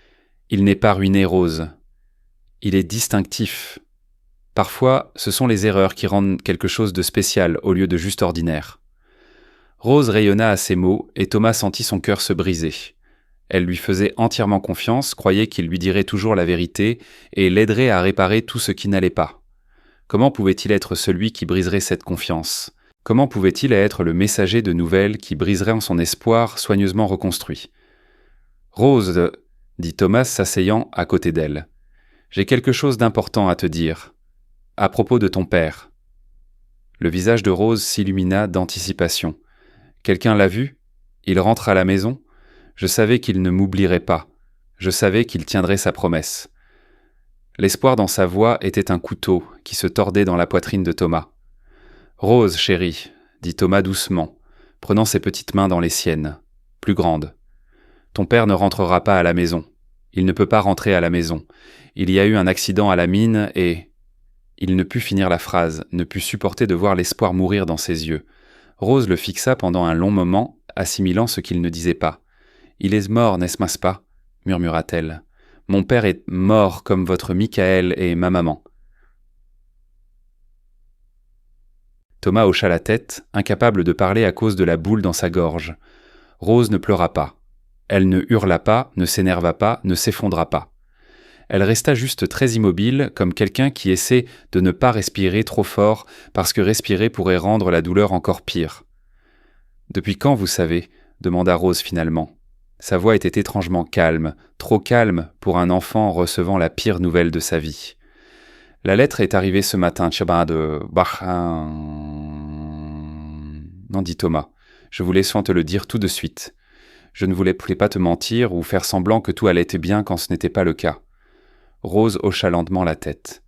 « Il n'est pas ruiné, Rose. Il est distinctif. » Parfois, ce sont les erreurs qui rendent quelque chose de spécial au lieu de juste ordinaire. Rose rayonna à ces mots et Thomas sentit son cœur se briser. Elle lui faisait entièrement confiance, croyait qu'il lui dirait toujours la vérité et l'aiderait à réparer tout ce qui n'allait pas. Comment pouvait-il être celui qui briserait cette confiance ? Comment pouvait-il être le messager de nouvelles qui briserait en son espoir soigneusement reconstruit ? « Rose, dit Thomas s'asseyant à côté d'elle, j'ai quelque chose d'important à te dire. À propos de ton père. » Le visage de Rose s'illumina d'anticipation. « Quelqu'un l'a vu ? Il rentre à la maison ? Je savais qu'il ne m'oublierait pas. Je savais qu'il tiendrait sa promesse. » L'espoir dans sa voix était un couteau qui se tordait dans la poitrine de Thomas. « Rose, chérie, dit Thomas doucement, prenant ses petites mains dans les siennes, plus grandes. Ton père ne rentrera pas à la maison. Il ne peut pas rentrer à la maison. Il y a eu un accident à la mine et... » Il ne put finir la phrase, ne put supporter de voir l'espoir mourir dans ses yeux. Rose le fixa pendant un long moment, assimilant ce qu'il ne disait pas. « Il est mort, n'est-ce pas ?» murmura-t-elle. « Mon père est mort comme votre Michael et ma maman. » Thomas hocha la tête, incapable de parler à cause de la boule dans sa gorge. Rose ne pleura pas. Elle ne hurla pas, ne s'énerva pas, ne s'effondra pas. Elle resta juste très immobile, comme quelqu'un qui essaie de ne pas respirer trop fort parce que respirer pourrait rendre la douleur encore pire. « Depuis quand, vous savez ?» demanda Rose finalement. Sa voix était étrangement calme, trop calme pour un enfant recevant la pire nouvelle de sa vie. La lettre est arrivée ce matin, de Non, dit Thomas. Je voulais soin te le dire tout de suite. Je ne voulais pas te mentir ou faire semblant que tout allait bien quand ce n'était pas le cas. Rose hocha lentement la tête.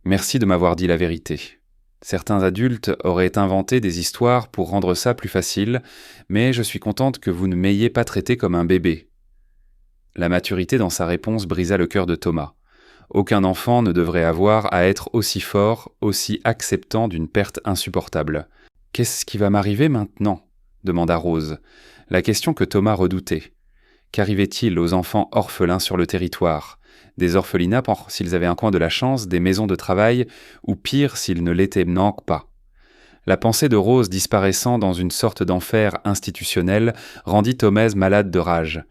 Merci de m'avoir dit la vérité. Certains adultes auraient inventé des histoires pour rendre ça plus facile, mais je suis contente que vous ne m'ayez pas traité comme un bébé. La maturité dans sa réponse brisa le cœur de Thomas. Aucun enfant ne devrait avoir à être aussi fort, aussi acceptant d'une perte insupportable. « Qu'est-ce qui va m'arriver maintenant ?» demanda Rose, la question que Thomas redoutait. Qu'arrivait-il aux enfants orphelins sur le territoire ? Des orphelinats s'ils avaient un coin de la chance, des maisons de travail, ou pire s'ils ne l'étaient pas. La pensée de Rose disparaissant dans une sorte d'enfer institutionnel rendit Thomaz malade de rage.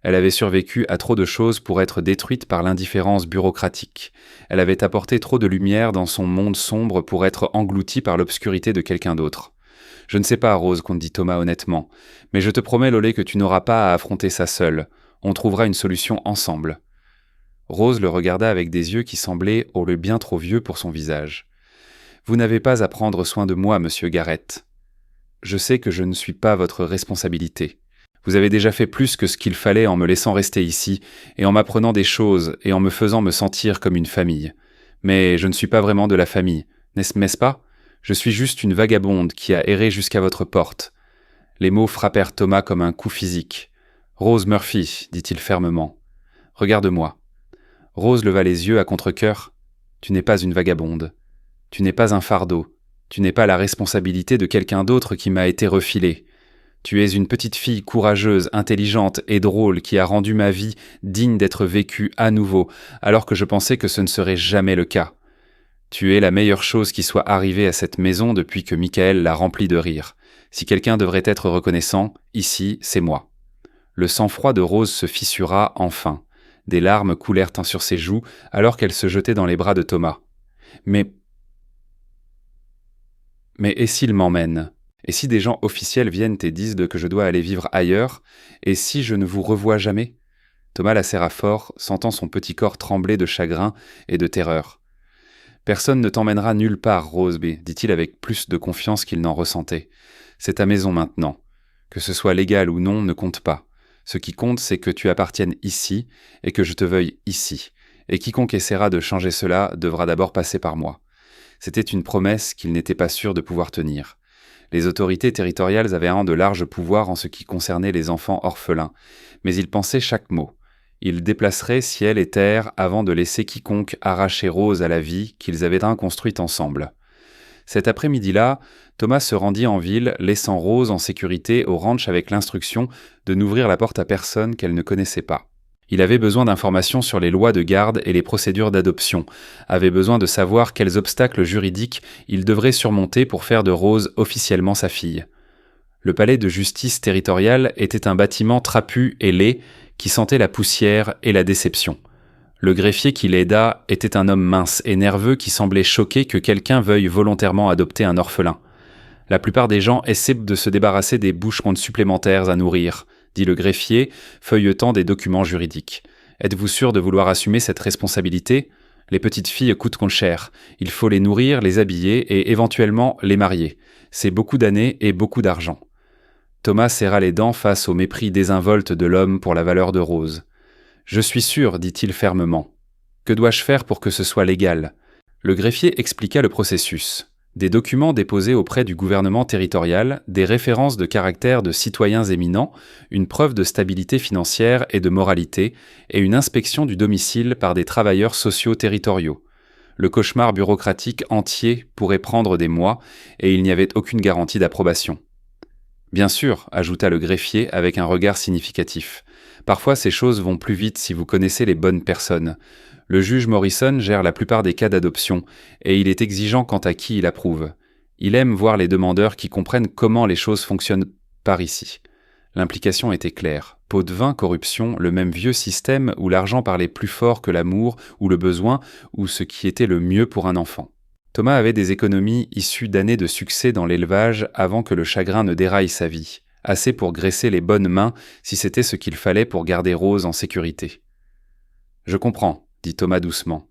Elle avait survécu à trop de choses pour être détruite par l'indifférence bureaucratique. Elle avait apporté trop de lumière dans son monde sombre pour être engloutie par l'obscurité de quelqu'un d'autre. « Je ne sais pas, Rose, dit Thomas honnêtement, mais je te promets, Lolé, que tu n'auras pas à affronter ça seule. On trouvera une solution ensemble. » Rose le regarda avec des yeux qui semblaient bien trop vieux pour son visage. « Vous n'avez pas à prendre soin de moi, monsieur Garrett. Je sais que je ne suis pas votre responsabilité. Vous avez déjà fait plus que ce qu'il fallait en me laissant rester ici, et en m'apprenant des choses, et en me faisant me sentir comme une famille. Mais je ne suis pas vraiment de la famille, n'est-ce pas ? Je suis juste une vagabonde qui a erré jusqu'à votre porte. » Les mots frappèrent Thomas comme un coup physique. « Rose Murphy, dit-il fermement. Regarde-moi. » Rose leva les yeux à contre-cœur. « Tu n'es pas une vagabonde. Tu n'es pas un fardeau. Tu n'es pas la responsabilité de quelqu'un d'autre qui m'a été refilé. Tu es une petite fille courageuse, intelligente et drôle qui a rendu ma vie digne d'être vécue à nouveau, alors que je pensais que ce ne serait jamais le cas. Tu es la meilleure chose qui soit arrivée à cette maison depuis que Michael l'a remplie de rire. Si quelqu'un devrait être reconnaissant, ici, c'est moi. » Le sang-froid de Rose se fissura enfin. Des larmes coulèrent sur ses joues alors qu'elle se jetait dans les bras de Thomas. « Mais et s'il m'emmène ? Et si des gens officiels viennent et disent que je dois aller vivre ailleurs ? Et si je ne vous revois jamais ?» Thomas la serra fort, sentant son petit corps trembler de chagrin et de terreur. « Personne ne t'emmènera nulle part, Rose B, dit-il avec plus de confiance qu'il n'en ressentait. C'est ta maison maintenant. Que ce soit légal ou non ne compte pas. Ce qui compte, c'est que tu appartiennes ici et que je te veuille ici. Et quiconque essaiera de changer cela devra d'abord passer par moi. » C'était une promesse qu'il n'était pas sûr de pouvoir tenir. Les autorités territoriales avaient de larges pouvoirs en ce qui concernait les enfants orphelins, mais ils pensaient chaque mot. Ils déplaceraient ciel et terre avant de laisser quiconque arracher Rose à la vie qu'ils avaient construite ensemble. Cet après-midi-là, Thomas se rendit en ville, laissant Rose en sécurité au ranch avec l'instruction de n'ouvrir la porte à personne qu'elle ne connaissait pas. Il avait besoin d'informations sur les lois de garde et les procédures d'adoption, avait besoin de savoir quels obstacles juridiques il devrait surmonter pour faire de Rose officiellement sa fille. Le palais de justice territoriale était un bâtiment trapu et laid qui sentait la poussière et la déception. Le greffier qui l'aida était un homme mince et nerveux qui semblait choqué que quelqu'un veuille volontairement adopter un orphelin. La plupart des gens essaient de se débarrasser des boucherons supplémentaires à nourrir, dit le greffier, feuilletant des documents juridiques. Êtes-vous sûr de vouloir assumer cette responsabilité ? Les petites filles coûtent cher. Il faut les nourrir, les habiller et éventuellement les marier. C'est beaucoup d'années et beaucoup d'argent. Thomas serra les dents face au mépris désinvolte de l'homme pour la valeur de Rose. « Je suis sûr, dit-il fermement. Que dois-je faire pour que ce soit légal ?» Le greffier expliqua le processus. Des documents déposés auprès du gouvernement territorial, des références de caractère de citoyens éminents, une preuve de stabilité financière et de moralité, et une inspection du domicile par des travailleurs sociaux territoriaux. Le cauchemar bureaucratique entier pourrait prendre des mois, et il n'y avait aucune garantie d'approbation. « Bien sûr, ajouta le greffier avec un regard significatif. Parfois ces choses vont plus vite si vous connaissez les bonnes personnes. Le juge Morrison gère la plupart des cas d'adoption, et il est exigeant quant à qui il approuve. Il aime voir les demandeurs qui comprennent comment les choses fonctionnent par ici. » L'implication était claire. Pot de vin, corruption, le même vieux système où l'argent parlait plus fort que l'amour ou le besoin, ou ce qui était le mieux pour un enfant. Thomas avait des économies issues d'années de succès dans l'élevage avant que le chagrin ne déraille sa vie, assez pour graisser les bonnes mains si c'était ce qu'il fallait pour garder Rose en sécurité. « Je comprends, dit Thomas doucement.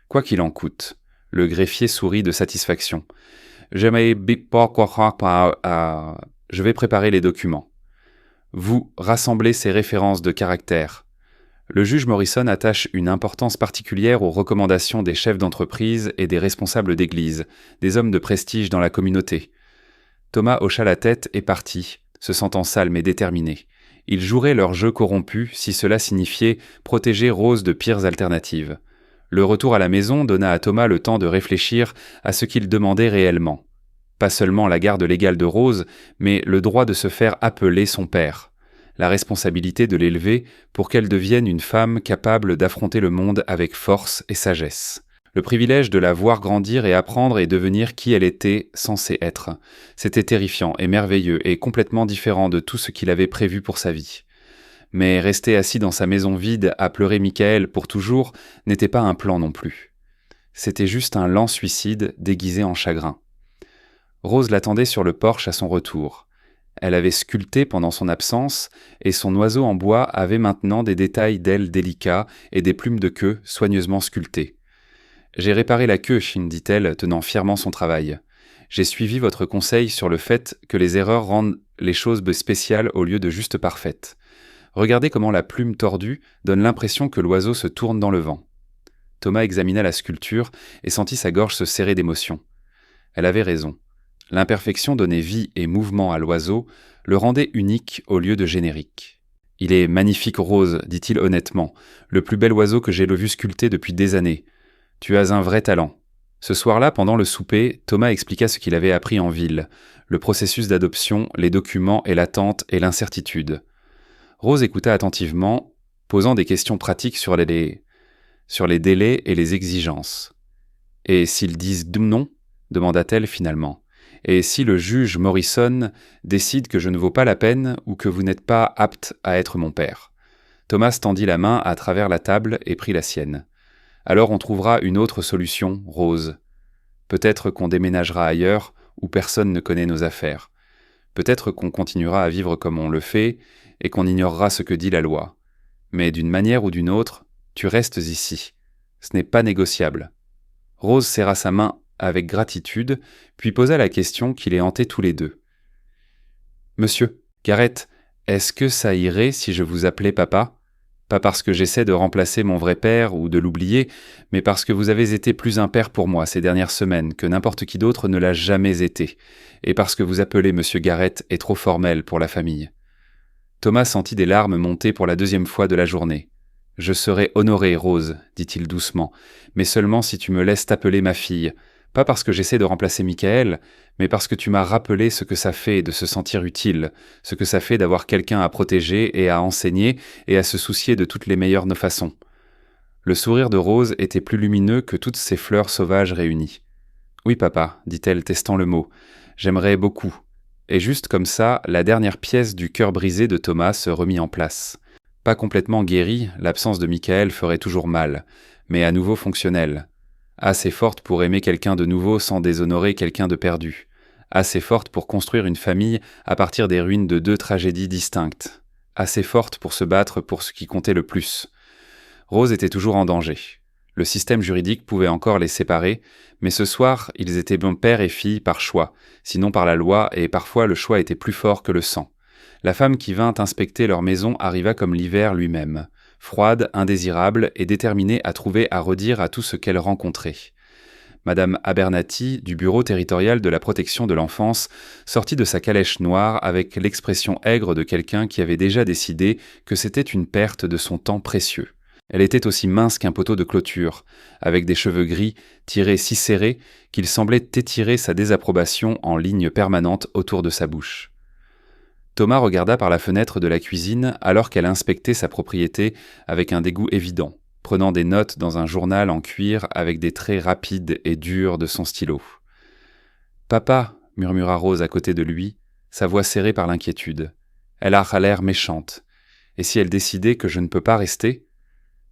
Quoi qu'il en coûte. Le greffier sourit de satisfaction. Je vais préparer les documents. Vous rassemblez ces références de caractère. Le juge Morrison attache une importance particulière aux recommandations des chefs d'entreprise et des responsables d'église, des hommes de prestige dans la communauté. Thomas hocha la tête et partit, se sentant sale mais déterminé. Ils joueraient leur jeu corrompu si cela signifiait protéger Rose de pires alternatives. Le retour à la maison donna à Thomas le temps de réfléchir à ce qu'il demandait réellement. Pas seulement la garde légale de Rose, mais le droit de se faire appeler son père. La responsabilité de l'élever pour qu'elle devienne une femme capable d'affronter le monde avec force et sagesse. Le privilège de la voir grandir et apprendre et devenir qui elle était censée être. C'était terrifiant et merveilleux et complètement différent de tout ce qu'il avait prévu pour sa vie. Mais rester assis dans sa maison vide à pleurer Michael pour toujours n'était pas un plan non plus. C'était juste un lent suicide déguisé en chagrin. Rose l'attendait sur le porche à son retour. Elle avait sculpté pendant son absence, et son oiseau en bois avait maintenant des détails d'ailes délicats et des plumes de queue soigneusement sculptées. « J'ai réparé la queue, dit-elle, tenant fièrement son travail. J'ai suivi votre conseil sur le fait que les erreurs rendent les choses spéciales au lieu de juste parfaites. Regardez comment la plume tordue donne l'impression que l'oiseau se tourne dans le vent. » Thomas examina la sculpture et sentit sa gorge se serrer d'émotion. Elle avait raison. L'imperfection donnait vie et mouvement à l'oiseau, le rendait unique au lieu de générique. « Il est magnifique, Rose, dit-il honnêtement, le plus bel oiseau que j'ai vu sculpter depuis des années. Tu as un vrai talent. » Ce soir-là, pendant le souper, Thomas expliqua ce qu'il avait appris en ville, le processus d'adoption, les documents et l'attente et l'incertitude. Rose écouta attentivement, posant des questions pratiques sur les délais et les exigences. « Et s'ils disent non ?» demanda-t-elle finalement. « Et si le juge Morrison décide que je ne vaux pas la peine ou que vous n'êtes pas apte à être mon père ?» Thomas tendit la main à travers la table et prit la sienne. « Alors on trouvera une autre solution, Rose. Peut-être qu'on déménagera ailleurs où personne ne connaît nos affaires. Peut-être qu'on continuera à vivre comme on le fait et qu'on ignorera ce que dit la loi. Mais d'une manière ou d'une autre, tu restes ici. Ce n'est pas négociable. » Rose serra sa main avec gratitude, puis posa la question qui les hantait tous les deux. « Monsieur, Garrett, est-ce que ça irait si je vous appelais papa ? Pas parce que j'essaie de remplacer mon vrai père ou de l'oublier, mais parce que vous avez été plus un père pour moi ces dernières semaines que n'importe qui d'autre ne l'a jamais été, et parce que vous appeler Monsieur Garrett est trop formel pour la famille. » Thomas sentit des larmes monter pour la deuxième fois de la journée. « Je serai honoré, Rose, dit-il doucement, mais seulement si tu me laisses t'appeler ma fille. Pas parce que j'essaie de remplacer Michael, mais parce que tu m'as rappelé ce que ça fait de se sentir utile, ce que ça fait d'avoir quelqu'un à protéger et à enseigner et à se soucier de toutes les meilleures façons. » Le sourire de Rose était plus lumineux que toutes ces fleurs sauvages réunies. « Oui, papa, dit-elle, testant le mot. J'aimerais beaucoup. » Et juste comme ça, la dernière pièce du cœur brisé de Thomas se remit en place. Pas complètement guérie, l'absence de Michael ferait toujours mal, mais à nouveau fonctionnelle. Assez forte pour aimer quelqu'un de nouveau sans déshonorer quelqu'un de perdu. Assez forte pour construire une famille à partir des ruines de deux tragédies distinctes. Assez forte pour se battre pour ce qui comptait le plus. Rose était toujours en danger. Le système juridique pouvait encore les séparer, mais ce soir, ils étaient bons père et fille par choix, sinon par la loi, et parfois le choix était plus fort que le sang. La femme qui vint inspecter leur maison arriva comme l'hiver lui-même. Froide, indésirable et déterminée à trouver à redire à tout ce qu'elle rencontrait. Madame Abernathy, du bureau territorial de la protection de l'enfance, sortit de sa calèche noire avec l'expression aigre de quelqu'un qui avait déjà décidé que c'était une perte de son temps précieux. Elle était aussi mince qu'un poteau de clôture, avec des cheveux gris tirés si serrés qu'il semblait étirer sa désapprobation en ligne permanente autour de sa bouche. Thomas regarda par la fenêtre de la cuisine alors qu'elle inspectait sa propriété avec un dégoût évident, prenant des notes dans un journal en cuir avec des traits rapides et durs de son stylo. « Papa, » murmura Rose à côté de lui, sa voix serrée par l'inquiétude. Elle a l'air méchante. Et si elle décidait que je ne peux pas rester ?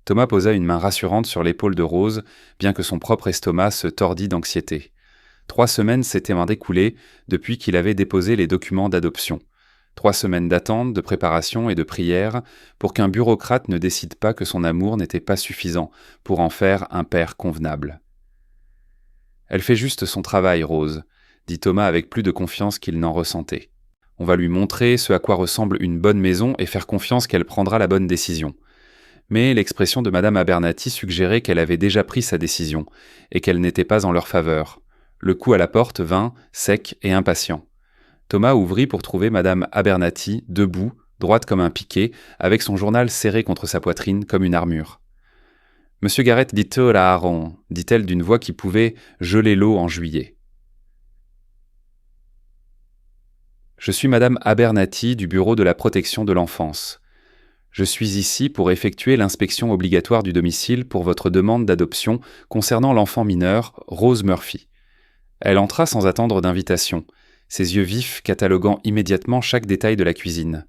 Thomas posa une main rassurante sur l'épaule de Rose, bien que son propre estomac se tordît d'anxiété. 3 semaines s'étaient écoulées depuis qu'il avait déposé les documents d'adoption. 3 semaines d'attente, de préparation et de prière pour qu'un bureaucrate ne décide pas que son amour n'était pas suffisant pour en faire un père convenable. Elle fait juste son travail, Rose, dit Thomas avec plus de confiance qu'il n'en ressentait. On va lui montrer ce à quoi ressemble une bonne maison et faire confiance qu'elle prendra la bonne décision. Mais l'expression de Madame Abernathy suggérait qu'elle avait déjà pris sa décision, et qu'elle n'était pas en leur faveur. Le coup à la porte vint, sec et impatient. Thomas ouvrit pour trouver Madame Abernathy, debout, droite comme un piquet, avec son journal serré contre sa poitrine comme une armure. « Monsieur Garrett dit-il à Aaron », dit-elle d'une voix qui pouvait geler l'eau en juillet. « Je suis Madame Abernathy du Bureau de la protection de l'enfance. Je suis ici pour effectuer l'inspection obligatoire du domicile pour votre demande d'adoption concernant l'enfant mineur, Rose Murphy. » Elle entra sans attendre d'invitation, ses yeux vifs cataloguant immédiatement chaque détail de la cuisine.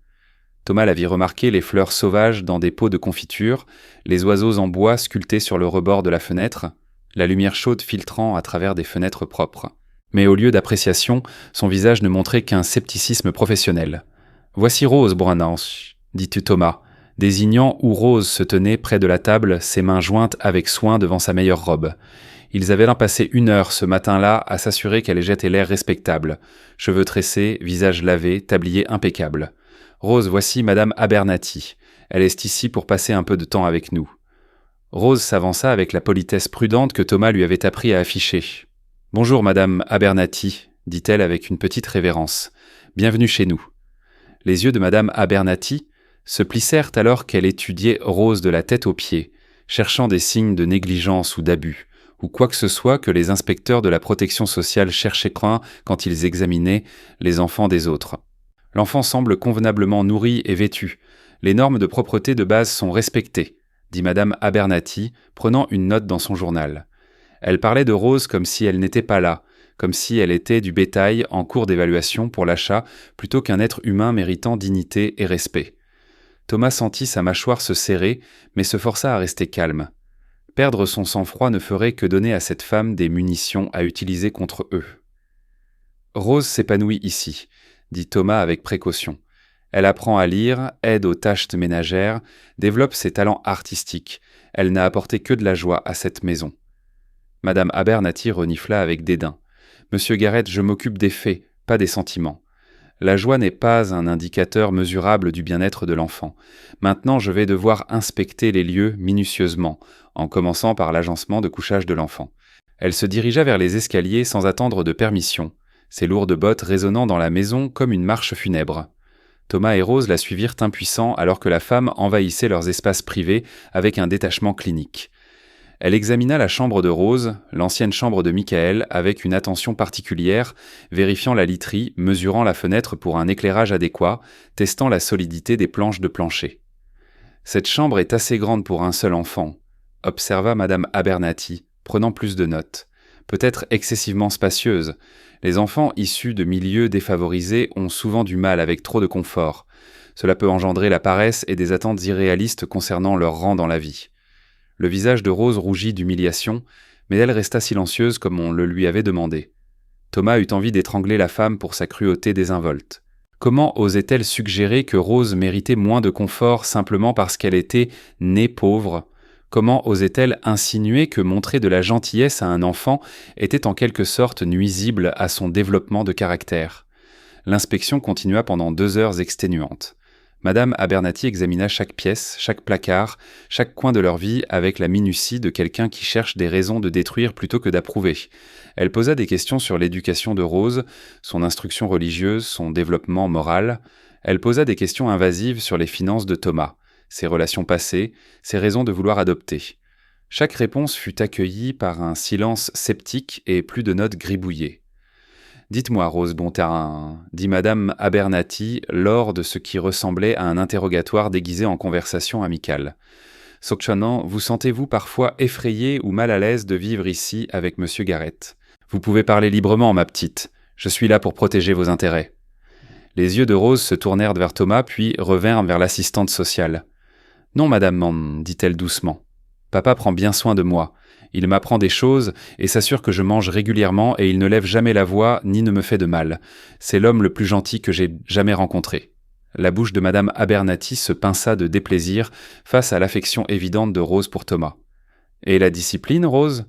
Thomas la vit remarquer les fleurs sauvages dans des pots de confiture, les oiseaux en bois sculptés sur le rebord de la fenêtre, la lumière chaude filtrant à travers des fenêtres propres. Mais au lieu d'appréciation, son visage ne montrait qu'un scepticisme professionnel. « Voici Rose, Brunance, dit Thomas, désignant où Rose se tenait près de la table, ses mains jointes avec soin devant sa meilleure robe. Ils avaient là passé 1 heure ce matin-là à s'assurer qu'elle jetait l'air respectable. Cheveux tressés, visage lavé, tablier impeccable. Rose, voici Madame Abernathy. Elle est ici pour passer un peu de temps avec nous. » Rose s'avança avec la politesse prudente que Thomas lui avait appris à afficher. « Bonjour, Madame Abernathy, » dit-elle avec une petite révérence. « Bienvenue chez nous. » Les yeux de Madame Abernathy se plissèrent alors qu'elle étudiait Rose de la tête aux pieds, cherchant des signes de négligence ou d'abus, ou quoi que ce soit que les inspecteurs de la protection sociale cherchaient quand ils examinaient les enfants des autres. L'enfant semble convenablement nourri et vêtu. Les normes de propreté de base sont respectées, dit Madame Abernathy, prenant une note dans son journal. Elle parlait de Rose comme si elle n'était pas là, comme si elle était du bétail en cours d'évaluation pour l'achat plutôt qu'un être humain méritant dignité et respect. Thomas sentit sa mâchoire se serrer, mais se força à rester calme. Perdre son sang-froid ne ferait que donner à cette femme des munitions à utiliser contre eux. « Rose s'épanouit ici », dit Thomas avec précaution. Elle apprend à lire, aide aux tâches ménagères, développe ses talents artistiques. Elle n'a apporté que de la joie à cette maison. Madame Abernathy renifla avec dédain. « Monsieur Garrett, je m'occupe des faits, pas des sentiments. La joie n'est pas un indicateur mesurable du bien-être de l'enfant. Maintenant, je vais devoir inspecter les lieux minutieusement, en commençant par l'agencement de couchage de l'enfant. » Elle se dirigea vers les escaliers sans attendre de permission, ses lourdes bottes résonnant dans la maison comme une marche funèbre. Thomas et Rose la suivirent impuissants alors que la femme envahissait leurs espaces privés avec un détachement clinique. Elle examina la chambre de Rose, l'ancienne chambre de Michael, avec une attention particulière, vérifiant la literie, mesurant la fenêtre pour un éclairage adéquat, testant la solidité des planches de plancher. « Cette chambre est assez grande pour un seul enfant », observa Madame Abernathy, prenant plus de notes. « Peut-être excessivement spacieuse. Les enfants issus de milieux défavorisés ont souvent du mal avec trop de confort. Cela peut engendrer la paresse et des attentes irréalistes concernant leur rang dans la vie. » Le visage de Rose rougit d'humiliation, mais elle resta silencieuse comme on le lui avait demandé. Thomas eut envie d'étrangler la femme pour sa cruauté désinvolte. Comment osait-elle suggérer que Rose méritait moins de confort simplement parce qu'elle était née pauvre ? Comment osait-elle insinuer que montrer de la gentillesse à un enfant était en quelque sorte nuisible à son développement de caractère ? L'inspection continua pendant 2 heures exténuantes. Madame Abernathy examina chaque pièce, chaque placard, chaque coin de leur vie avec la minutie de quelqu'un qui cherche des raisons de détruire plutôt que d'approuver. Elle posa des questions sur l'éducation de Rose, son instruction religieuse, son développement moral. Elle posa des questions invasives sur les finances de Thomas, ses relations passées, ses raisons de vouloir adopter. Chaque réponse fut accueillie par un silence sceptique et plus de notes gribouillées. « Dites-moi, Rose Bonterrain, » dit Madame Abernathy lors de ce qui ressemblait à un interrogatoire déguisé en conversation amicale. « Sokchanan, vous sentez-vous parfois effrayée ou mal à l'aise de vivre ici avec Monsieur Garrett ? Vous pouvez parler librement, ma petite. Je suis là pour protéger vos intérêts. » Les yeux de Rose se tournèrent vers Thomas puis revinrent vers l'assistante sociale. « Non, Madame Mann, dit-elle doucement. Papa prend bien soin de moi. Il m'apprend des choses et s'assure que je mange régulièrement et il ne lève jamais la voix ni ne me fait de mal. C'est l'homme le plus gentil que j'ai jamais rencontré. » La bouche de Madame Abernathy se pinça de déplaisir face à l'affection évidente de Rose pour Thomas. « Et la discipline, Rose ?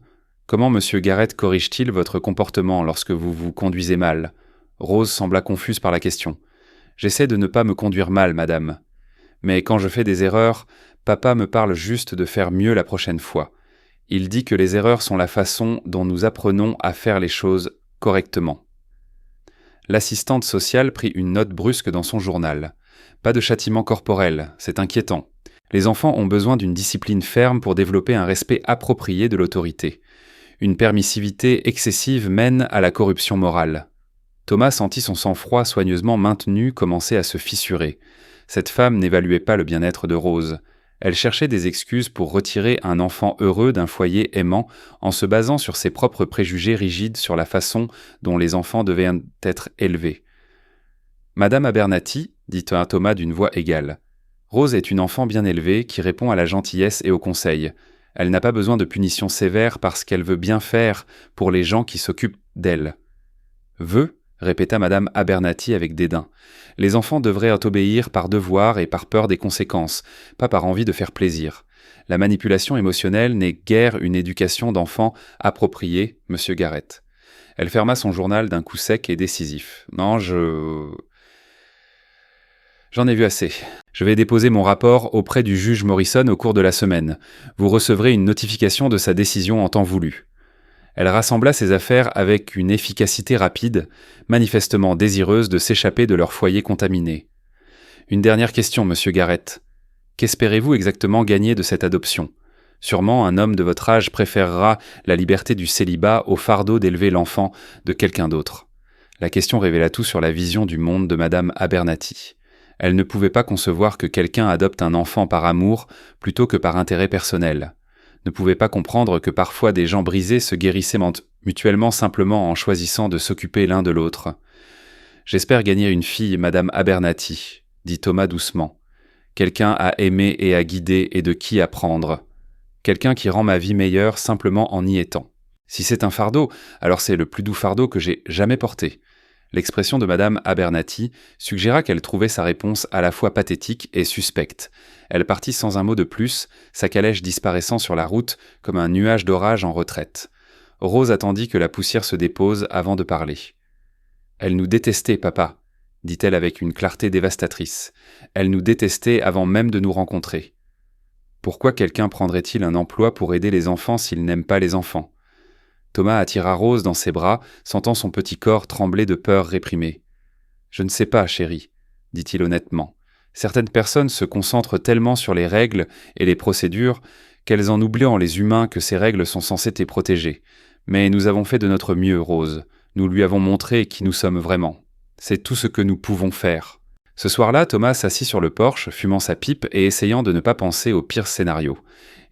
Comment M. Garrett corrige-t-il votre comportement lorsque vous vous conduisez mal ? Rose sembla confuse par la question. J'essaie de ne pas me conduire mal, madame. Mais quand je fais des erreurs, papa me parle juste de faire mieux la prochaine fois. Il dit que les erreurs sont la façon dont nous apprenons à faire les choses correctement. L'assistante sociale prit une note brusque dans son journal. Pas de châtiment corporel, c'est inquiétant. Les enfants ont besoin d'une discipline ferme pour développer un respect approprié de l'autorité. Une permissivité excessive mène à la corruption morale. Thomas sentit son sang-froid soigneusement maintenu commencer à se fissurer. Cette femme n'évaluait pas le bien-être de Rose. Elle cherchait des excuses pour retirer un enfant heureux d'un foyer aimant en se basant sur ses propres préjugés rigides sur la façon dont les enfants devaient être élevés. « Madame Abernathy, dit Thomas d'une voix égale. Rose est une enfant bien élevée qui répond à la gentillesse et au conseil. Elle n'a pas besoin de punitions sévères parce qu'elle veut bien faire pour les gens qui s'occupent d'elle. »« Veut ?» répéta Madame Abernathy avec dédain. « Les enfants devraient obéir par devoir et par peur des conséquences, pas par envie de faire plaisir. La manipulation émotionnelle n'est guère une éducation d'enfant appropriée, Monsieur Garrett. » Elle ferma son journal d'un coup sec et décisif. « Non, J'en ai vu assez. Je vais déposer mon rapport auprès du juge Morrison au cours de la semaine. Vous recevrez une notification de sa décision en temps voulu. » Elle rassembla ses affaires avec une efficacité rapide, manifestement désireuse de s'échapper de leur foyer contaminé. « Une dernière question, Monsieur Garrett. Qu'espérez-vous exactement gagner de cette adoption ? Sûrement un homme de votre âge préférera la liberté du célibat au fardeau d'élever l'enfant de quelqu'un d'autre. » La question révéla tout sur la vision du monde de Madame Abernathy. Elle ne pouvait pas concevoir que quelqu'un adopte un enfant par amour plutôt que par intérêt personnel. Ne pouvait pas comprendre que parfois des gens brisés se guérissaient mutuellement simplement en choisissant de s'occuper l'un de l'autre. « J'espère gagner une fille, Madame Abernathy, » dit Thomas doucement. « Quelqu'un à aimer et à guider et de qui apprendre. Quelqu'un qui rend ma vie meilleure simplement en y étant. Si c'est un fardeau, alors c'est le plus doux fardeau que j'ai jamais porté. » L'expression de Madame Abernathy suggéra qu'elle trouvait sa réponse à la fois pathétique et suspecte. Elle partit sans un mot de plus, sa calèche disparaissant sur la route comme un nuage d'orage en retraite. Rose attendit que la poussière se dépose avant de parler. « Elle nous détestait, papa, » dit-elle avec une clarté dévastatrice. « Elle nous détestait avant même de nous rencontrer. Pourquoi quelqu'un prendrait-il un emploi pour aider les enfants s'il n'aime pas les enfants ? » Thomas attira Rose dans ses bras, sentant son petit corps trembler de peur réprimée. « Je ne sais pas, chérie, » dit-il honnêtement. « Certaines personnes se concentrent tellement sur les règles et les procédures qu'elles en oublient les humains que ces règles sont censées te protéger. Mais nous avons fait de notre mieux, Rose. Nous lui avons montré qui nous sommes vraiment. C'est tout ce que nous pouvons faire. » Ce soir-là, Thomas s'assit sur le porche, fumant sa pipe et essayant de ne pas penser au pire scénario.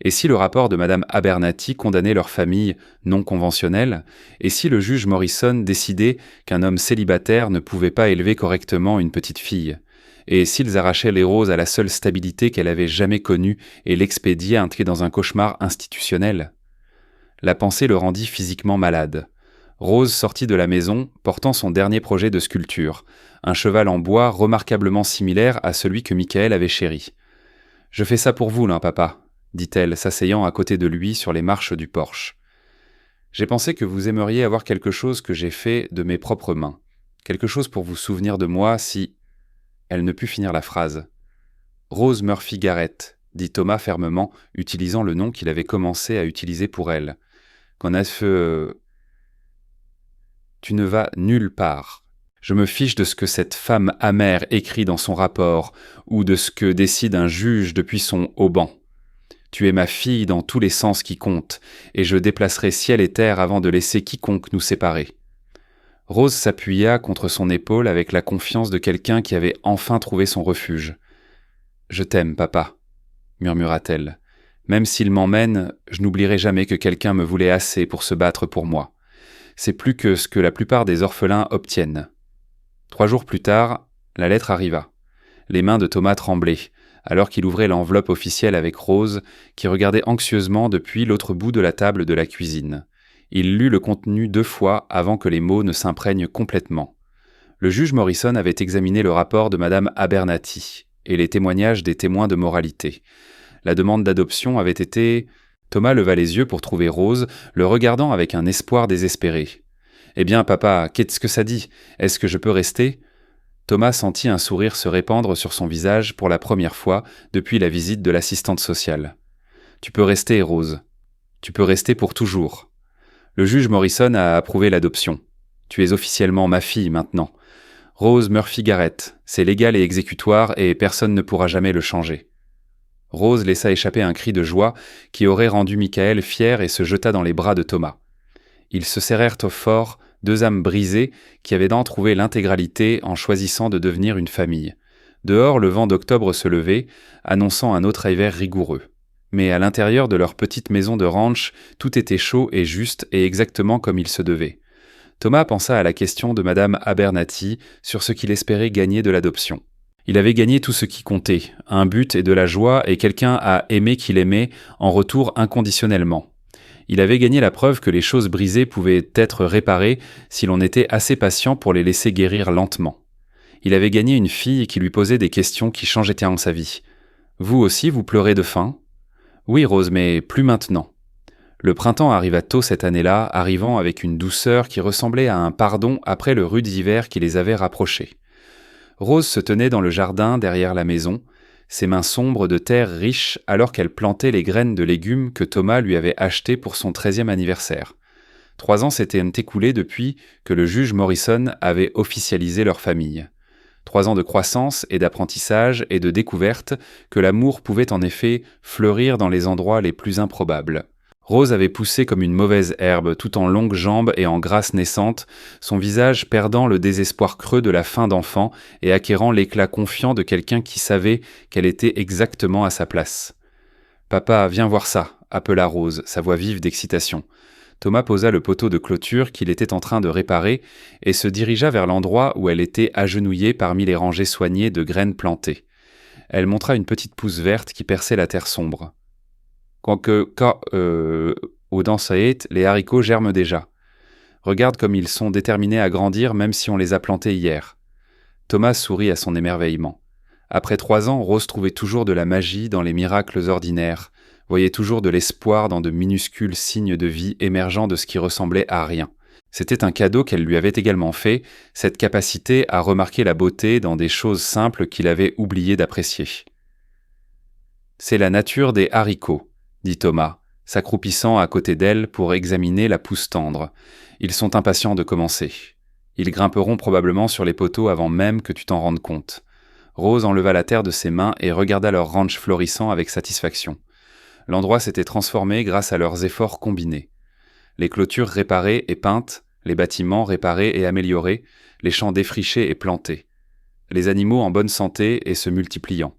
Et si le rapport de Madame Abernathy condamnait leur famille non conventionnelle ? Et si le juge Morrison décidait qu'un homme célibataire ne pouvait pas élever correctement une petite fille ? Et s'ils arrachaient les Roses à la seule stabilité qu'elle avait jamais connue et l'expédiaient entré dans un cauchemar institutionnel ? La pensée le rendit physiquement malade. Rose sortit de la maison, portant son dernier projet de sculpture, un cheval en bois remarquablement similaire à celui que Michael avait chéri. « Je fais ça pour vous, là, papa », dit-elle, s'asseyant à côté de lui sur les marches du porche. « J'ai pensé que vous aimeriez avoir quelque chose que j'ai fait de mes propres mains, quelque chose pour vous souvenir de moi si... » Elle ne put finir la phrase. « Rose Murphy Garrett », dit Thomas fermement, utilisant le nom qu'il avait commencé à utiliser pour elle. « Qu'en as-tu Tu ne vas nulle part. Je me fiche de ce que cette femme amère écrit dans son rapport, ou de ce que décide un juge depuis son haut banc. Tu es ma fille dans tous les sens qui comptent, et je déplacerai ciel et terre avant de laisser quiconque nous séparer. » Rose s'appuya contre son épaule avec la confiance de quelqu'un qui avait enfin trouvé son refuge. « Je t'aime, papa, » murmura-t-elle. « Même s'il m'emmène, je n'oublierai jamais que quelqu'un me voulait assez pour se battre pour moi. C'est plus que ce que la plupart des orphelins obtiennent. » 3 jours plus tard, la lettre arriva. Les mains de Thomas tremblaient, alors qu'il ouvrait l'enveloppe officielle avec Rose, qui regardait anxieusement depuis l'autre bout de la table de la cuisine. Il lut le contenu 2 fois avant que les mots ne s'imprègnent complètement. Le juge Morrison avait examiné le rapport de Madame Abernathy et les témoignages des témoins de moralité. La demande d'adoption avait été Thomas leva les yeux pour trouver Rose, le regardant avec un espoir désespéré. « Eh bien, papa, qu'est-ce que ça dit? Est-ce que je peux rester ?» Thomas sentit un sourire se répandre sur son visage pour la première fois depuis la visite de l'assistante sociale. « Tu peux rester, Rose. Tu peux rester pour toujours. Le juge Morrison a approuvé l'adoption. Tu es officiellement ma fille maintenant. Rose Murphy Garrett, c'est légal et exécutoire et personne ne pourra jamais le changer. » Rose laissa échapper un cri de joie qui aurait rendu Michael fier et se jeta dans les bras de Thomas. Ils se serrèrent au fort, deux âmes brisées qui avaient tant trouvé l'intégralité en choisissant de devenir une famille. Dehors, le vent d'octobre se levait, annonçant un autre hiver rigoureux. Mais à l'intérieur de leur petite maison de ranch, tout était chaud et juste et exactement comme il se devait. Thomas pensa à la question de Madame Abernathy sur ce qu'il espérait gagner de l'adoption. Il avait gagné tout ce qui comptait, un but et de la joie et quelqu'un à aimer qu'il aimait en retour inconditionnellement. Il avait gagné la preuve que les choses brisées pouvaient être réparées si l'on était assez patient pour les laisser guérir lentement. Il avait gagné une fille qui lui posait des questions qui changeaient en sa vie. « Vous aussi, vous pleurez de faim ?»« Oui, Rose, mais plus maintenant. » Le printemps arriva tôt cette année-là, arrivant avec une douceur qui ressemblait à un pardon après le rude hiver qui les avait rapprochés. Rose se tenait dans le jardin derrière la maison, ses mains sombres de terre riche alors qu'elle plantait les graines de légumes que Thomas lui avait achetées pour son 13e anniversaire. 3 ans s'étaient écoulés depuis que le juge Morrison avait officialisé leur famille. 3 ans de croissance et d'apprentissage et de découverte que l'amour pouvait en effet fleurir dans les endroits les plus improbables. Rose avait poussé comme une mauvaise herbe, tout en longues jambes et en grâce naissante, son visage perdant le désespoir creux de la faim d'enfant et acquérant l'éclat confiant de quelqu'un qui savait qu'elle était exactement à sa place. « Papa, viens voir ça !» appela Rose, sa voix vive d'excitation. Thomas posa le poteau de clôture qu'il était en train de réparer et se dirigea vers l'endroit où elle était agenouillée parmi les rangées soignées de graines plantées. Elle montra une petite pousse verte qui perçait la terre sombre. Au Dansaït, les haricots germent déjà. Regarde comme ils sont déterminés à grandir même si on les a plantés hier. Thomas sourit à son émerveillement. Après 3 ans, Rose trouvait toujours de la magie dans les miracles ordinaires, voyait toujours de l'espoir dans de minuscules signes de vie émergeant de ce qui ressemblait à rien. C'était un cadeau qu'elle lui avait également fait, cette capacité à remarquer la beauté dans des choses simples qu'il avait oublié d'apprécier. « C'est la nature des haricots, » dit Thomas, s'accroupissant à côté d'elle pour examiner la pousse tendre. « Ils sont impatients de commencer. Ils grimperont probablement sur les poteaux avant même que tu t'en rendes compte. » Rose enleva la terre de ses mains et regarda leur ranch florissant avec satisfaction. L'endroit s'était transformé grâce à leurs efforts combinés. Les clôtures réparées et peintes, les bâtiments réparés et améliorés, les champs défrichés et plantés. Les animaux en bonne santé et se multipliant.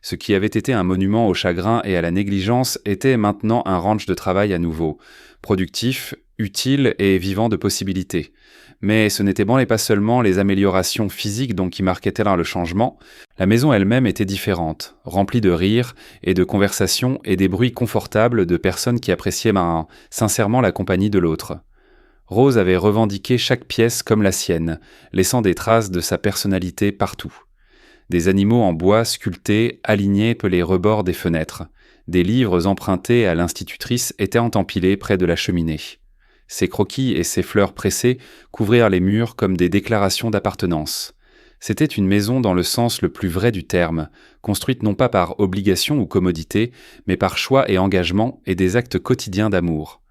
Ce qui avait été un monument au chagrin et à la négligence était maintenant un ranch de travail à nouveau, productif, utile et vivant de possibilités. Mais ce n'était pas seulement les améliorations physiques qui marquaient le changement, la maison elle-même était différente, remplie de rires et de conversations et des bruits confortables de personnes qui appréciaient sincèrement la compagnie de l'autre. Rose avait revendiqué chaque pièce comme la sienne, laissant des traces de sa personnalité partout. Des animaux en bois sculptés alignaient les rebords des fenêtres. Des livres empruntés à l'institutrice étaient empilés près de la cheminée. Ses croquis et ses fleurs pressées couvrirent les murs comme des déclarations d'appartenance. C'était une maison dans le sens le plus vrai du terme, construite non pas par obligation ou commodité, mais par choix et engagement et des actes quotidiens d'amour.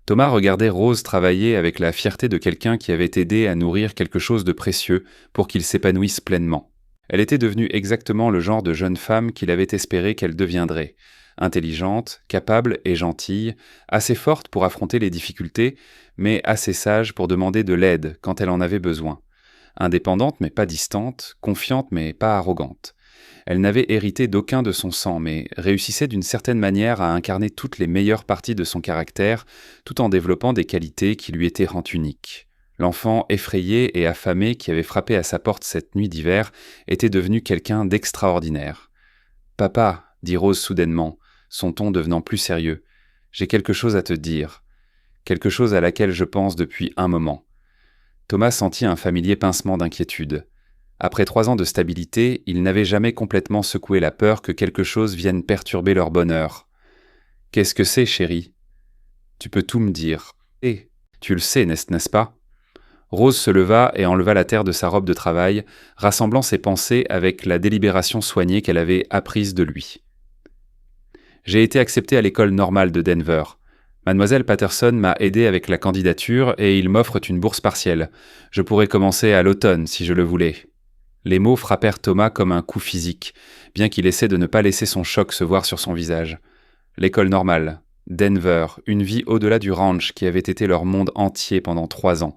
Thomas regardait Rose travailler avec la fierté de quelqu'un qui avait aidé à nourrir quelque chose de précieux pour qu'il s'épanouisse pleinement. Elle était devenue exactement le genre de jeune femme qu'il avait espéré qu'elle deviendrait. Intelligente, capable et gentille, assez forte pour affronter les difficultés, mais assez sage pour demander de l'aide quand elle en avait besoin. Indépendante mais pas distante, confiante mais pas arrogante. Elle n'avait hérité d'aucun de son sang, mais réussissait d'une certaine manière à incarner toutes les meilleures parties de son caractère, tout en développant des qualités qui lui étaient uniques. L'enfant effrayé et affamé qui avait frappé à sa porte cette nuit d'hiver était devenu quelqu'un d'extraordinaire. « Papa, » dit Rose soudainement, son ton devenant plus sérieux, « j'ai quelque chose à te dire. Quelque chose à laquelle je pense depuis un moment. » Thomas sentit un familier pincement d'inquiétude. Après 3 ans de stabilité, il n'avait jamais complètement secoué la peur que quelque chose vienne perturber leur bonheur. Qu'est-ce que c'est, chérie ? Tu peux tout me dire. Eh, tu le sais, n'est-ce pas ? Rose se leva et enleva la terre de sa robe de travail, rassemblant ses pensées avec la délibération soignée qu'elle avait apprise de lui. J'ai été accepté à l'école normale de Denver. Mademoiselle Patterson m'a aidé avec la candidature et ils m'offrent une bourse partielle. Je pourrais commencer à l'automne si je le voulais. Les mots frappèrent Thomas comme un coup physique, bien qu'il essaie de ne pas laisser son choc se voir sur son visage. L'école normale, Denver, une vie au-delà du ranch qui avait été leur monde entier pendant 3 ans.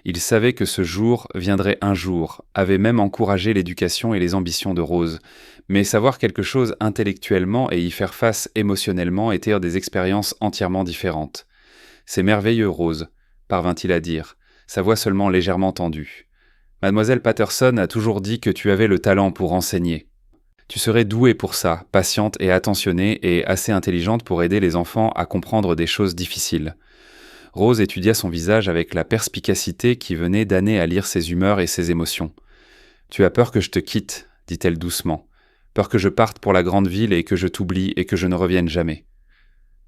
Il savait que ce jour viendrait un jour, avait même encouragé l'éducation et les ambitions de Rose. Mais savoir quelque chose intellectuellement et y faire face émotionnellement étaient des expériences entièrement différentes. « C'est merveilleux, Rose », parvint-il à dire, sa voix seulement légèrement tendue. « Mademoiselle Patterson a toujours dit que tu avais le talent pour enseigner. Tu serais douée pour ça, patiente et attentionnée et assez intelligente pour aider les enfants à comprendre des choses difficiles. » Rose étudia son visage avec la perspicacité qui venait d'années à lire ses humeurs et ses émotions. « Tu as peur que je te quitte, dit-elle doucement. Peur que je parte pour la grande ville et que je t'oublie et que je ne revienne jamais. »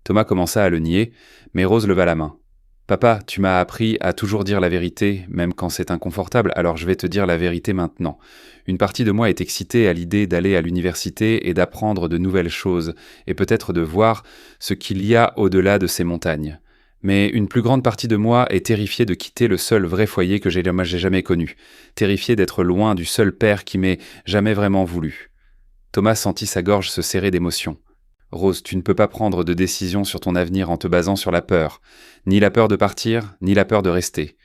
Thomas commença à le nier, mais Rose leva la main. « Papa, tu m'as appris à toujours dire la vérité, même quand c'est inconfortable, alors je vais te dire la vérité maintenant. Une partie de moi est excitée à l'idée d'aller à l'université et d'apprendre de nouvelles choses, et peut-être de voir ce qu'il y a au-delà de ces montagnes. Mais une plus grande partie de moi est terrifiée de quitter le seul vrai foyer que j'ai jamais connu, terrifiée d'être loin du seul père qui m'ait jamais vraiment voulu. » Thomas sentit sa gorge se serrer d'émotion. « Rose, tu ne peux pas prendre de décision sur ton avenir en te basant sur la peur. Ni la peur de partir, ni la peur de rester.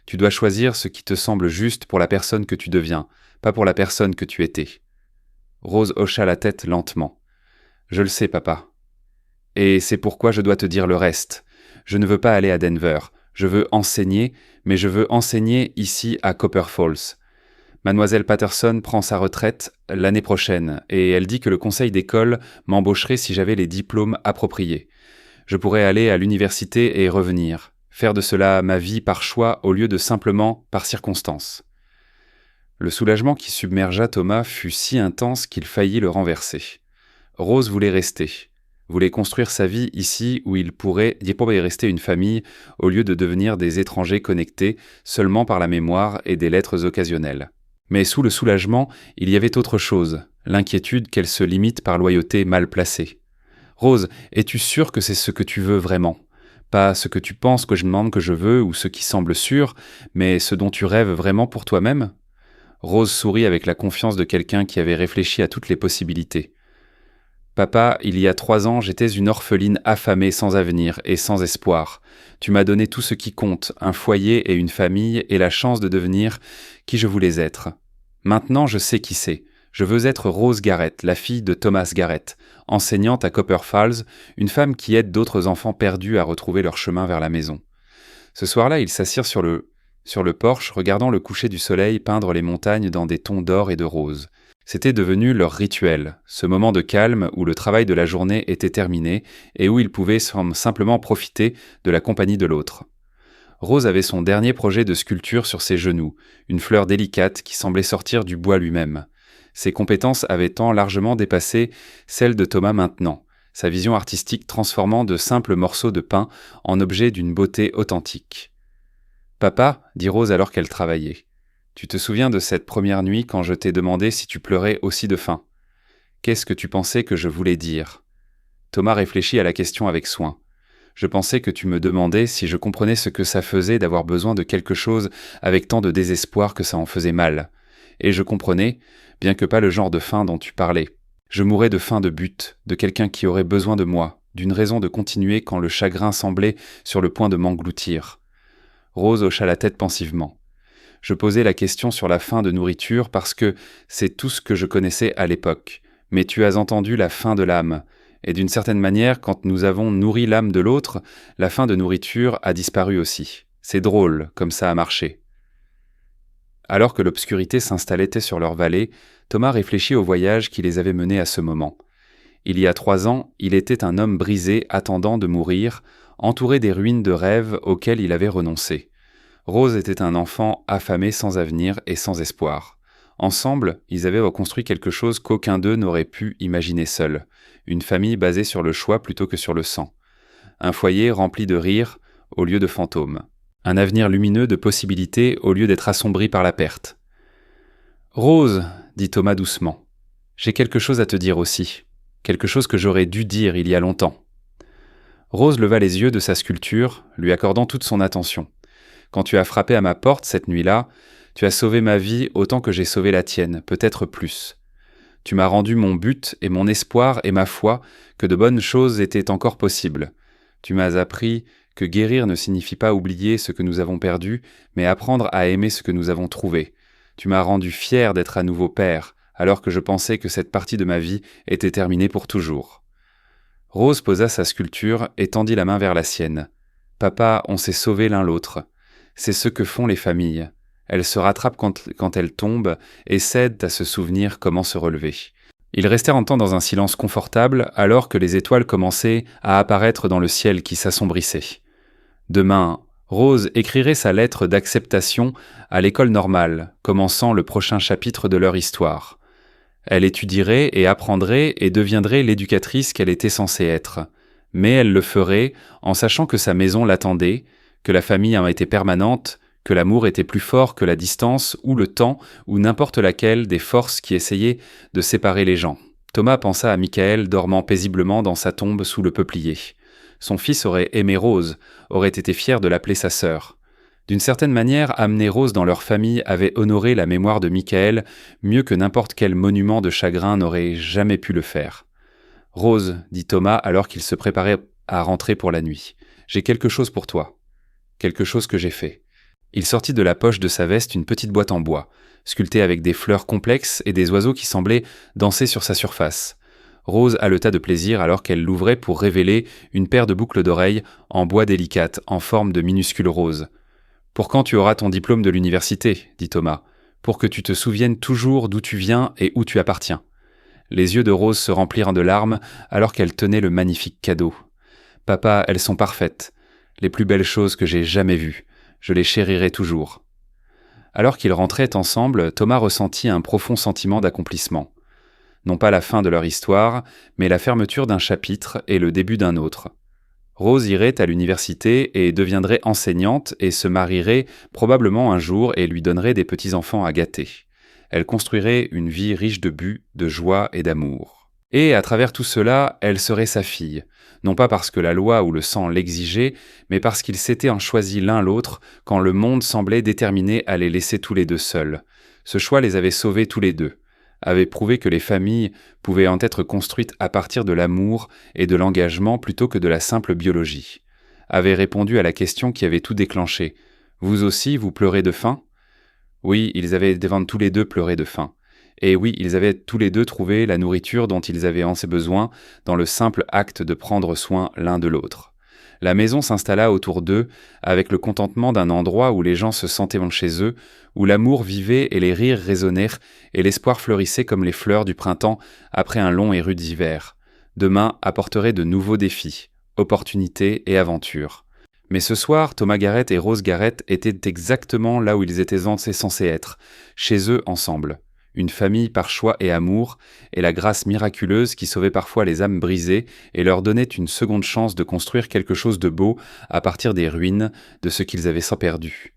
Tu dois choisir ce qui te semble juste pour la personne que tu deviens, pas pour la personne que tu étais. » Rose hocha la tête lentement. « Je le sais, papa. Et c'est pourquoi je dois te dire le reste. Je ne veux pas aller à Denver. Je veux enseigner, mais je veux enseigner ici à Copper Falls. Mademoiselle Patterson prend sa retraite l'année prochaine et elle dit que le conseil d'école m'embaucherait si j'avais les diplômes appropriés. Je pourrais aller à l'université et revenir, faire de cela ma vie par choix au lieu de simplement par circonstance. » Le soulagement qui submergea Thomas fut si intense qu'il faillit le renverser. Rose voulait rester. Voulait construire sa vie ici où il pourrait y rester une famille au lieu de devenir des étrangers connectés seulement par la mémoire et des lettres occasionnelles. Mais sous le soulagement, il y avait autre chose, l'inquiétude qu'elle se limite par loyauté mal placée. « Rose, es-tu sûre que c'est ce que tu veux vraiment ? Pas ce que tu penses que je demande que je veux ou ce qui semble sûr, mais ce dont tu rêves vraiment pour toi-même » Rose sourit avec la confiance de quelqu'un qui avait réfléchi à toutes les possibilités. Papa, il y a 3 ans, j'étais une orpheline affamée sans avenir et sans espoir. Tu m'as donné tout ce qui compte, un foyer et une famille et la chance de devenir qui je voulais être. Maintenant, je sais qui c'est. Je veux être Rose Garrett, la fille de Thomas Garrett, enseignante à Copper Falls, une femme qui aide d'autres enfants perdus à retrouver leur chemin vers la maison. Ce soir-là, ils s'assirent sur le porche, regardant le coucher du soleil peindre les montagnes dans des tons d'or et de rose. C'était devenu leur rituel, ce moment de calme où le travail de la journée était terminé et où ils pouvaient simplement profiter de la compagnie de l'autre. Rose avait son dernier projet de sculpture sur ses genoux, une fleur délicate qui semblait sortir du bois lui-même. Ses compétences avaient tant largement dépassé celles de Thomas maintenant, sa vision artistique transformant de simples morceaux de pain en objets d'une beauté authentique. « Papa, dit Rose alors qu'elle travaillait. Tu te souviens de cette première nuit quand je t'ai demandé si tu pleurais aussi de faim ? Qu'est-ce que tu pensais que je voulais dire ? » Thomas réfléchit à la question avec soin. « Je pensais que tu me demandais si je comprenais ce que ça faisait d'avoir besoin de quelque chose avec tant de désespoir que ça en faisait mal. Et je comprenais, bien que pas le genre de faim dont tu parlais. Je mourais de faim de but, de quelqu'un qui aurait besoin de moi, d'une raison de continuer quand le chagrin semblait sur le point de m'engloutir. » Rose hocha la tête pensivement. Je posais la question sur la faim de nourriture parce que c'est tout ce que je connaissais à l'époque. Mais tu as entendu la faim de l'âme. Et d'une certaine manière, quand nous avons nourri l'âme de l'autre, la faim de nourriture a disparu aussi. C'est drôle, comme ça a marché. Alors que l'obscurité s'installait sur leur vallée, Thomas réfléchit au voyage qui les avait menés à ce moment. Il y a 3 ans, il était un homme brisé attendant de mourir, entouré des ruines de rêves auxquels il avait renoncé. Rose était un enfant affamé sans avenir et sans espoir. Ensemble, ils avaient reconstruit quelque chose qu'aucun d'eux n'aurait pu imaginer seul. Une famille basée sur le choix plutôt que sur le sang. Un foyer rempli de rires au lieu de fantômes. Un avenir lumineux de possibilités au lieu d'être assombri par la perte. « Rose, dit Thomas doucement, j'ai quelque chose à te dire aussi. Quelque chose que j'aurais dû dire il y a longtemps. » Rose leva les yeux de sa sculpture, lui accordant toute son attention. « Quand tu as frappé à ma porte cette nuit-là, tu as sauvé ma vie autant que j'ai sauvé la tienne, peut-être plus. Tu m'as rendu mon but et mon espoir et ma foi que de bonnes choses étaient encore possibles. Tu m'as appris que guérir ne signifie pas oublier ce que nous avons perdu, mais apprendre à aimer ce que nous avons trouvé. Tu m'as rendu fier d'être à nouveau père, alors que je pensais que cette partie de ma vie était terminée pour toujours. » Rose posa sa sculpture et tendit la main vers la sienne. « Papa, on s'est sauvés l'un l'autre. C'est ce que font les familles. Elles se rattrapent quand elles tombent et cèdent à se souvenir comment se relever. » Ils restèrent un temps dans un silence confortable alors que les étoiles commençaient à apparaître dans le ciel qui s'assombrissait. Demain, Rose écrirait sa lettre d'acceptation à l'école normale, commençant le prochain chapitre de leur histoire. Elle étudierait et apprendrait et deviendrait l'éducatrice qu'elle était censée être. Mais elle le ferait en sachant que sa maison l'attendait, que la famille en était permanente, que l'amour était plus fort que la distance ou le temps ou n'importe laquelle des forces qui essayaient de séparer les gens. Thomas pensa à Michael dormant paisiblement dans sa tombe sous le peuplier. Son fils aurait aimé Rose, aurait été fier de l'appeler sa sœur. D'une certaine manière, amener Rose dans leur famille avait honoré la mémoire de Michael mieux que n'importe quel monument de chagrin n'aurait jamais pu le faire. « Rose, dit Thomas alors qu'il se préparait à rentrer pour la nuit, j'ai quelque chose pour toi. Quelque chose que j'ai fait. » Il sortit de la poche de sa veste une petite boîte en bois, sculptée avec des fleurs complexes et des oiseaux qui semblaient danser sur sa surface. Rose haleta de plaisir alors qu'elle l'ouvrait pour révéler une paire de boucles d'oreilles en bois délicate, en forme de minuscules roses. « Pour quand tu auras ton diplôme de l'université, dit Thomas, pour que tu te souviennes toujours d'où tu viens et où tu appartiens. » Les yeux de Rose se remplirent de larmes alors qu'elle tenait le magnifique cadeau. « Papa, elles sont parfaites, les plus belles choses que j'ai jamais vues. Je les chérirai toujours. » Alors qu'ils rentraient ensemble, Thomas ressentit un profond sentiment d'accomplissement. Non pas la fin de leur histoire, mais la fermeture d'un chapitre et le début d'un autre. Rose irait à l'université et deviendrait enseignante et se marierait probablement un jour et lui donnerait des petits-enfants à gâter. Elle construirait une vie riche de buts, de joie et d'amour. Et à travers tout cela, elle serait sa fille, non pas parce que la loi ou le sang l'exigeait, mais parce qu'ils s'étaient en choisi l'un l'autre quand le monde semblait déterminé à les laisser tous les deux seuls. Ce choix les avait sauvés tous les deux, avait prouvé que les familles pouvaient en être construites à partir de l'amour et de l'engagement plutôt que de la simple biologie, avait répondu à la question qui avait tout déclenché. « Vous aussi, vous pleurez de faim ?» Oui, ils avaient tous les deux pleuré de faim. Et oui, ils avaient tous les deux trouvé la nourriture dont ils avaient assez besoin dans le simple acte de prendre soin l'un de l'autre. La maison s'installa autour d'eux avec le contentement d'un endroit où les gens se sentaient chez eux, où l'amour vivait et les rires résonnèrent et l'espoir fleurissait comme les fleurs du printemps après un long et rude hiver. Demain apporterait de nouveaux défis, opportunités et aventures. Mais ce soir, Thomas Garrett et Rose Garrett étaient exactement là où ils étaient censés être, chez eux ensemble. Une famille par choix et amour, et la grâce miraculeuse qui sauvait parfois les âmes brisées et leur donnait une seconde chance de construire quelque chose de beau à partir des ruines de ce qu'ils avaient sans perdu.